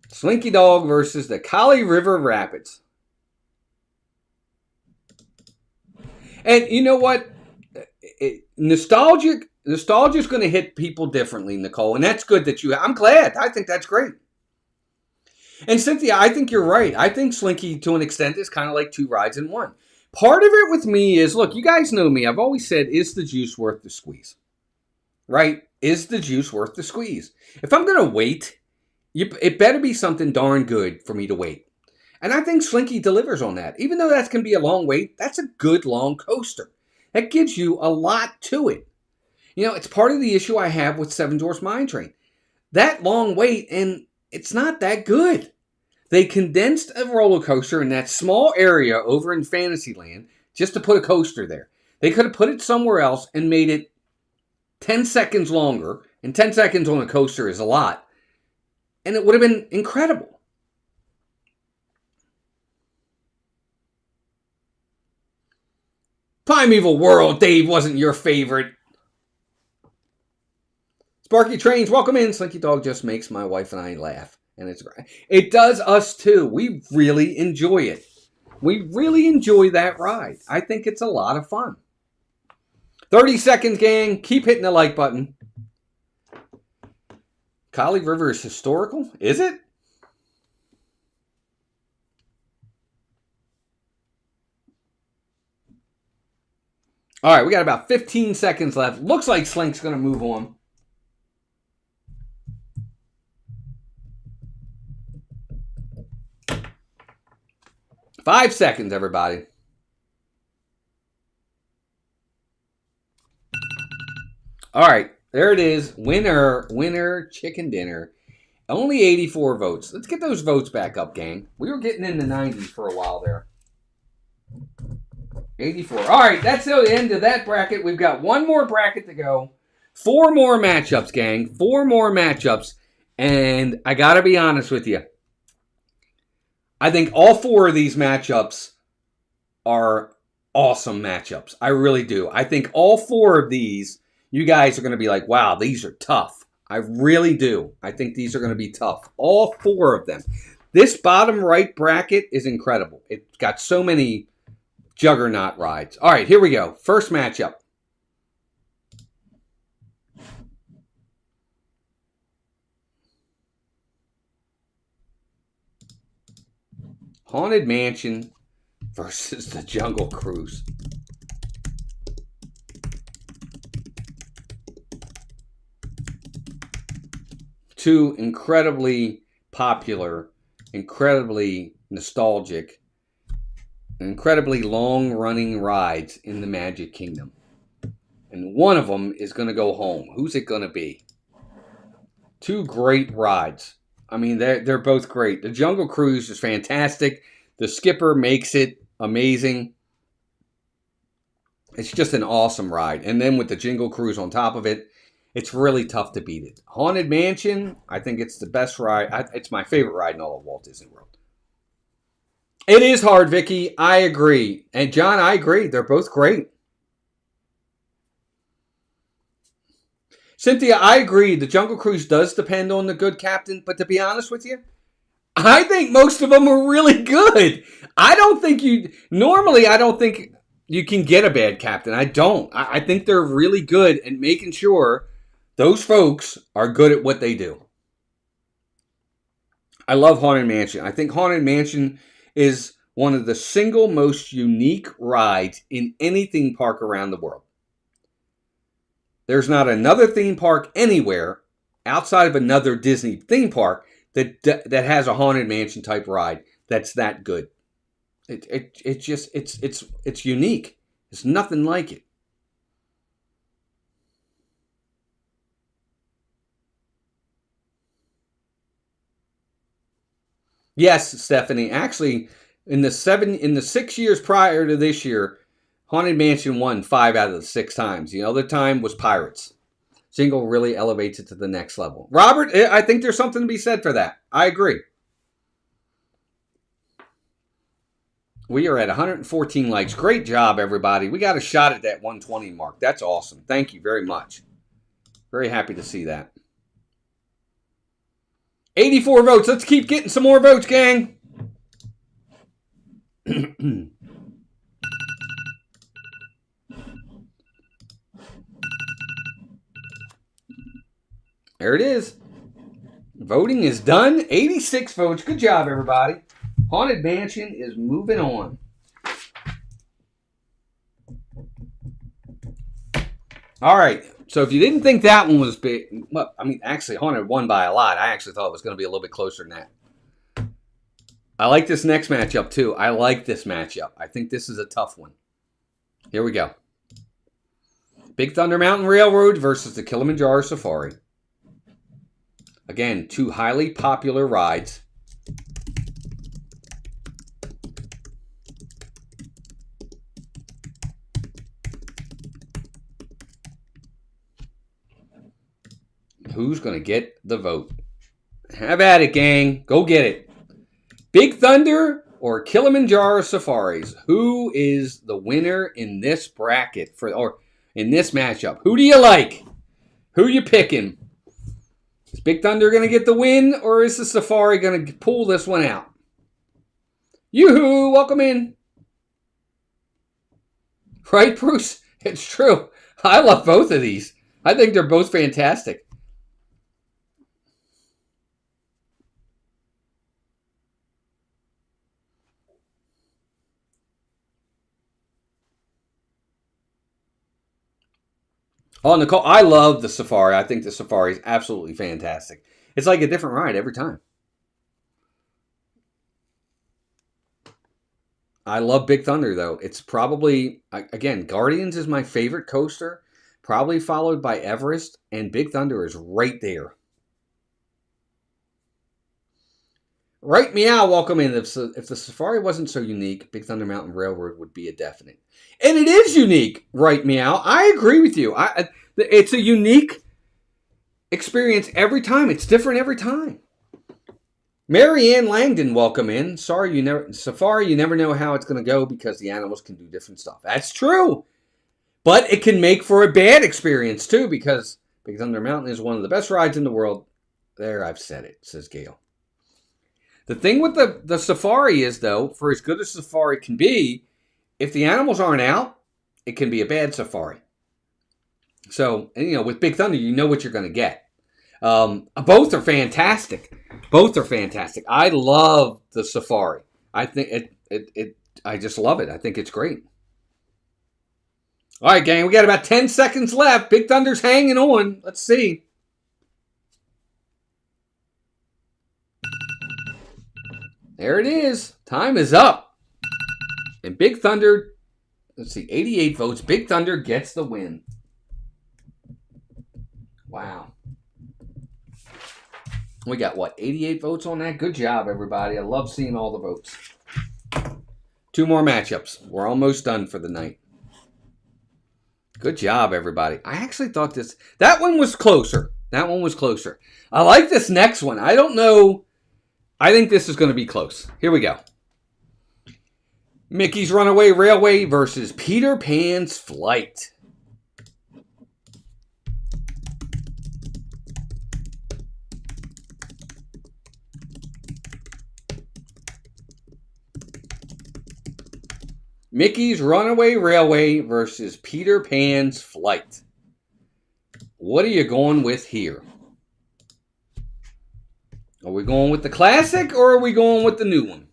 Slinky Dog versus the Kali River Rapids. And you know what? Nostalgia's going to hit people differently, Nicole. And that's good that I'm glad. I think that's great. And Cynthia, I think you're right. I think Slinky, to an extent, is kind of like two rides in one. Part of it with me is, look, you guys know me. I've always said, is the juice worth the squeeze? Right? Is the juice worth the squeeze? If I'm going to wait, it better be something darn good for me to wait. And I think Slinky delivers on that. Even though that's going to be a long wait, that's a good long coaster. That gives you a lot to it. It's part of the issue I have with Seven Dwarfs Mine Train. That long wait, and it's not that good. They condensed a roller coaster in that small area over in Fantasyland just to put a coaster there. They could have put it somewhere else and made it 10 seconds longer. And 10 seconds on a coaster is a lot. And it would have been incredible. Primeval World, Dave, wasn't your favorite. Sparky Trains, welcome in. Slinky Dog just makes my wife and I laugh. And it's great. It does us too. We really enjoy it. We really enjoy that ride. I think it's a lot of fun. 30 seconds, gang. Keep hitting the like button. Kali River is historical? Is it? All right, we got about 15 seconds left. Looks like Slink's going to move on. Five seconds, everybody. All right, there it is. Winner, chicken dinner. Only 84 votes. Let's get those votes back up, gang. We were getting in the 90s for a while there. 84. All right, that's the end of that bracket. We've got one more bracket to go. 4 more matchups, gang. 4 more matchups. And I got to be honest with you. I think all 4 of these matchups are awesome matchups. I really do. I think all 4 of these, you guys are going to be like, wow, these are tough. I really do. I think these are going to be tough. All 4 of them. This bottom right bracket is incredible. It's got so many juggernaut rides. All right, here we go. First matchup. Haunted Mansion versus the Jungle Cruise. Two incredibly popular, incredibly nostalgic, incredibly long-running rides in the Magic Kingdom. And one of them is going to go home. Who's it going to be? 2 great rides. I mean, they're both great. The Jungle Cruise is fantastic. The Skipper makes it amazing. It's just an awesome ride. And then with the Jungle Cruise on top of it, it's really tough to beat it. Haunted Mansion, I think it's the best ride. It's my favorite ride in all of Walt Disney World. It is hard, Vicky. I agree. And John, I agree. They're both great. Cynthia, I agree. The Jungle Cruise does depend on the good captain. But to be honest with you, I think most of them are really good. I don't think you can get a bad captain. I don't. I think they're really good at making sure those folks are good at what they do. I love Haunted Mansion. I think Haunted Mansion is one of the single most unique rides in any theme park around the world. There's not another theme park anywhere outside of another Disney theme park that has a Haunted Mansion type ride that's that good. It's unique. There's nothing like it. Yes, Stephanie. Actually, in the 6 years prior to this year, Haunted Mansion won 5 out of the 6 times. The other time was Pirates. Jingle really elevates it to the next level. Robert, I think there's something to be said for that. I agree. We are at 114 likes. Great job, everybody. We got a shot at that 120 mark. That's awesome. Thank you very much. Very happy to see that. 84 votes. Let's keep getting some more votes, gang. There it is. Voting is done. 86 votes. Good job, everybody. Haunted Mansion is moving on. All right. So if you didn't think that one was big, well, I mean, actually, Haunted won by a lot. I actually thought it was going to be a little bit closer than that. I like this next matchup, too. I like this matchup. I think this is a tough one. Here we go. Big Thunder Mountain Railroad versus the Kilimanjaro Safari. Again, 2 highly popular rides. who's going to get the vote. Have at it, gang. Go get it. Big Thunder or Kilimanjaro Safaris? Who is the winner in this bracket or in this matchup? Who do you like? Who you picking? Is Big Thunder going to get the win, or is the Safari going to pull this one out? Yoo-hoo! Welcome in. Right, Bruce? It's true. I love both of these. I think they're both fantastic. Oh, Nicole, I love the Safari. I think the Safari is absolutely fantastic. It's like a different ride every time. I love Big Thunder, though. It's probably, again, Guardians is my favorite coaster, probably followed by Everest, and Big Thunder is right there. Right, Meow, welcome in. If the Safari wasn't so unique, Big Thunder Mountain Railroad would be a definite. And it is unique, right, Meow? I agree with you. It's a unique experience every time. It's different every time. Marianne Langdon, welcome in. Safari, you never know how it's going to go because the animals can do different stuff. That's true. But it can make for a bad experience, too, because Big Thunder Mountain is one of the best rides in the world. There, I've said it, says Gail. The thing with the Safari is, though, for as good as Safari can be, if the animals aren't out, it can be a bad Safari. So, with Big Thunder, you know what you're going to get. Both are fantastic. Both are fantastic. I love the Safari. I think I just love it. I think it's great. All right, gang, we got about 10 seconds left. Big Thunder's hanging on. Let's see. There it is. Time is up. And Big Thunder, let's see, 88 votes. Big Thunder gets the win. Wow. We got, 88 votes on that? Good job, everybody. I love seeing all the votes. 2 more matchups. We're almost done for the night. Good job, everybody. I actually thought that one was closer. That one was closer. I like this next one. I don't know. I think this is going to be close. Here we go. Mickey's Runaway Railway versus Peter Pan's Flight. Mickey's Runaway Railway versus Peter Pan's Flight. What are you going with here? Are we going with the classic or are we going with the new one?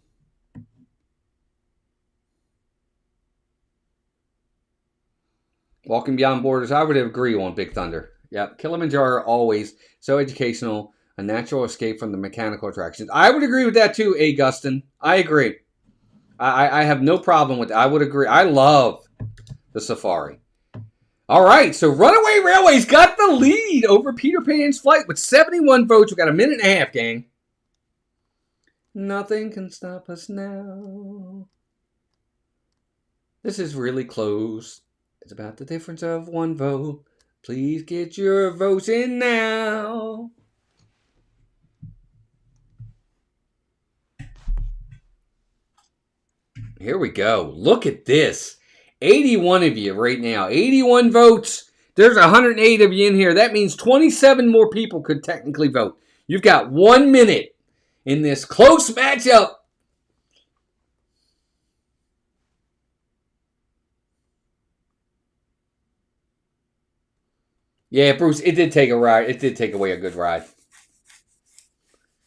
Walking Beyond Borders, I would agree on Big Thunder. Yep, Kilimanjaro always so educational, a natural escape from the mechanical attractions. I would agree with that too, Augustin. I agree. I have no problem with that. I would agree. I love the Safari. All right, so Runaway Railway's got the lead over Peter Pan's Flight with 71 votes. We've got a minute and a half, gang. Nothing can stop us now. This is really close. It's about the difference of 1 vote. Please get your votes in now. Here we go. Look at this. 81 of you right now. 81 votes. There's 108 of you in here. That means 27 more people could technically vote. You've got 1 minute in this close matchup. Yeah, Bruce, it did take a ride. It did take away a good ride.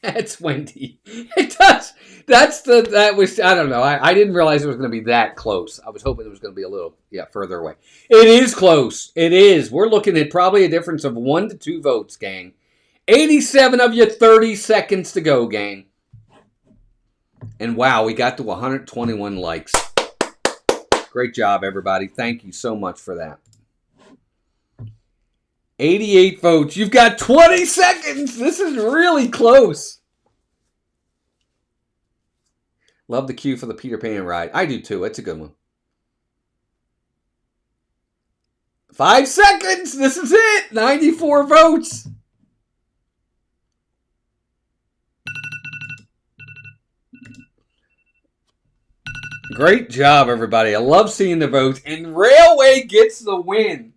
That's Wendy. It does. That was, I don't know. I didn't realize it was going to be that close. I was hoping it was going to be a little, further away. It is close. It is. We're looking at probably a difference of 1 to 2 votes, gang. 87 of you, 30 seconds to go, gang. And wow, we got to 121 likes. Great job, everybody. Thank you so much for that. 88 votes. You've got 20 seconds. This is really close. Love the cue for the Peter Pan ride. I do too. It's a good one. 5 seconds. This is it. 94 votes. Great job, everybody. I love seeing the votes. And Railway gets the win.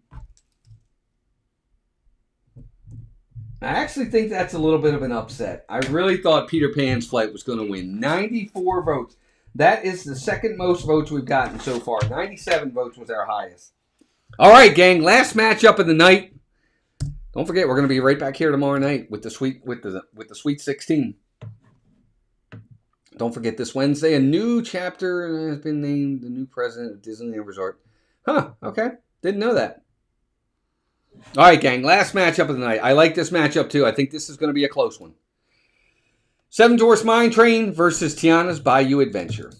I actually think that's a little bit of an upset. I really thought Peter Pan's Flight was going to win. 94 votes. That is the second most votes we've gotten so far. 97 votes was our highest. All right, gang. Last matchup of the night. Don't forget, we're going to be right back here tomorrow night with the Sweet 16. Don't forget this Wednesday, a new chapter has been named the new president of Disneyland Resort. Huh, okay. Didn't know that. All right, gang. Last matchup of the night. I like this matchup, too. I think this is going to be a close one. Seven Dwarfs Mine Train versus Tiana's Bayou Adventure.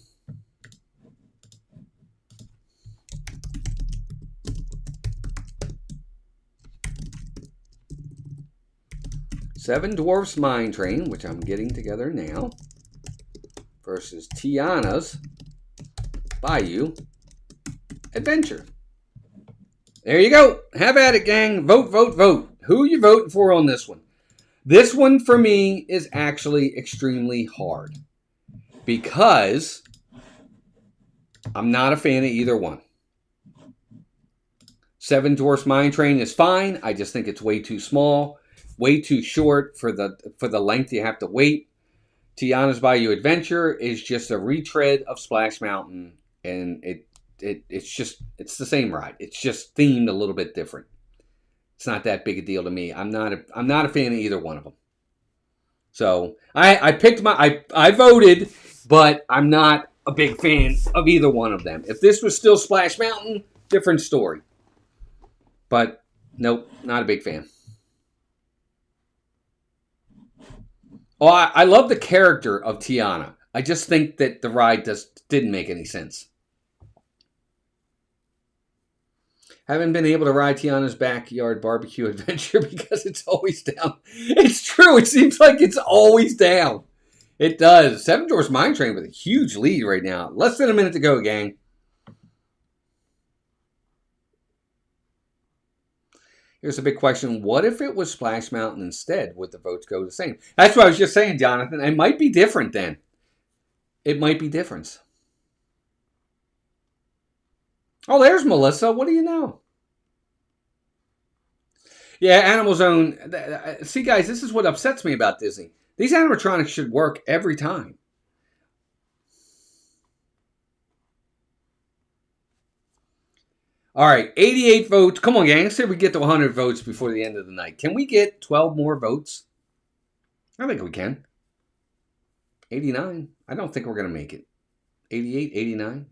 Seven Dwarfs Mine Train, which I'm getting together now, versus Tiana's Bayou Adventure. There you go. Have at it, gang. Vote, vote, vote. Who are you voting for on this one? This one, for me, is actually extremely hard because I'm not a fan of either one. Seven Dwarfs Mine Train is fine. I just think it's way too small, way too short for the length you have to wait. Tiana's Bayou Adventure is just a retread of Splash Mountain, and it's the same ride. It's just themed a little bit different. It's not that big a deal to me. I'm not a fan of either one of them. So I picked I voted, but I'm not a big fan of either one of them. If this was still Splash Mountain, different story. But nope, not a big fan. Oh, I love the character of Tiana. I just think that the ride didn't make any sense. Haven't been able to ride Tiana's Backyard Barbecue Adventure because it's always down. It's true. It seems like it's always down. It does. Seven Dwarfs Mine Train with a huge lead right now. Less than a minute to go, gang. Here's a big question. What if it was Splash Mountain instead? Would the votes go the same? That's what I was just saying, Jonathan. It might be different then. It might be different. Oh, there's Melissa. What do you know? Yeah, Animal Zone. See, guys, this is what upsets me about Disney. These animatronics should work every time. All right, 88 votes. Come on, gang. Let's see if we get to 100 votes before the end of the night. Can we get 12 more votes? I think we can. 89. I don't think we're going to make it. 88, 89.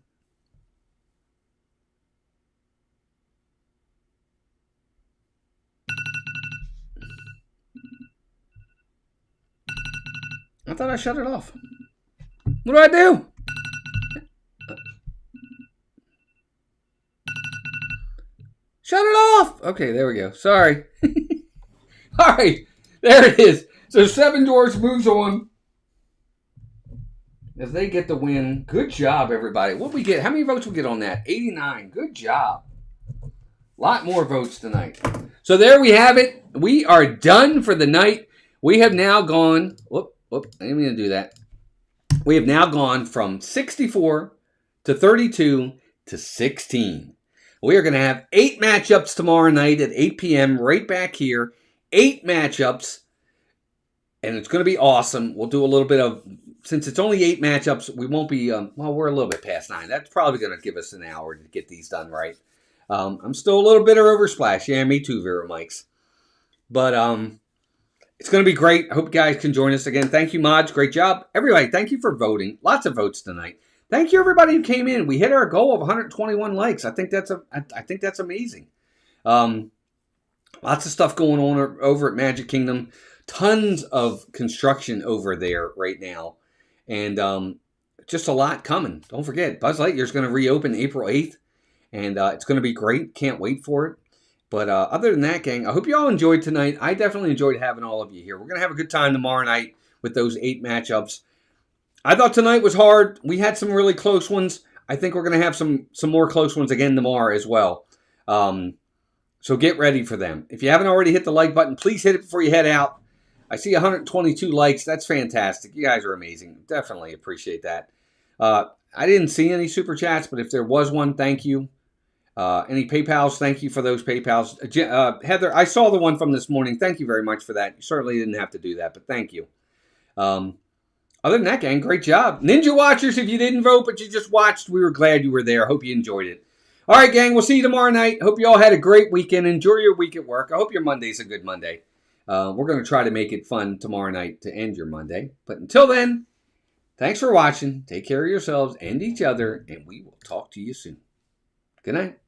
I thought I shut it off. What do I do? Shut it off! Okay, there we go. Sorry. All right, there it is. So Seven Dwarfs moves on as they get the win. Good job, everybody. What we get? How many votes we get on that? 89. Good job. A lot more votes tonight. So there we have it. We are done for the night. We have now gone... I didn't mean to do that. We have now gone from 64 to 32 to 16. We are going to have 8 matchups tomorrow night at 8 p.m. right back here. 8 matchups. And it's going to be awesome. We'll do a little bit of... Since it's only 8 matchups, we won't be... well, we're a little bit past 9. That's probably going to give us an hour to get these done right. I'm still a little bitter over Splash. Yeah, me too, Vera Mikes. But... it's going to be great. I hope you guys can join us again. Thank you, Mods. Great job. Everybody, thank you for voting. Lots of votes tonight. Thank you, everybody who came in. We hit our goal of 121 likes. I think that's amazing. Lots of stuff going on over at Magic Kingdom. Tons of construction over there right now. And just a lot coming. Don't forget, Buzz Lightyear is going to reopen April 8th. And it's going to be great. Can't wait for it. But other than that, gang, I hope you all enjoyed tonight. I definitely enjoyed having all of you here. We're going to have a good time tomorrow night with those 8 matchups. I thought tonight was hard. We had some really close ones. I think we're going to have some more close ones again tomorrow as well. So get ready for them. If you haven't already hit the like button, please hit it before you head out. I see 122 likes. That's fantastic. You guys are amazing. Definitely appreciate that. I didn't see any super chats, but if there was one, thank you. Any PayPals, thank you for those PayPals. Heather, I saw the one from this morning. Thank you very much for that. You certainly didn't have to do that, but thank you. Other than that, gang, great job. Ninja Watchers, if you didn't vote, but you just watched, we were glad you were there. Hope you enjoyed it. All right, gang, we'll see you tomorrow night. Hope you all had a great weekend. Enjoy your week at work. I hope your Monday's a good Monday. We're going to try to make it fun tomorrow night to end your Monday. But until then, thanks for watching. Take care of yourselves and each other, and we will talk to you soon. Good night.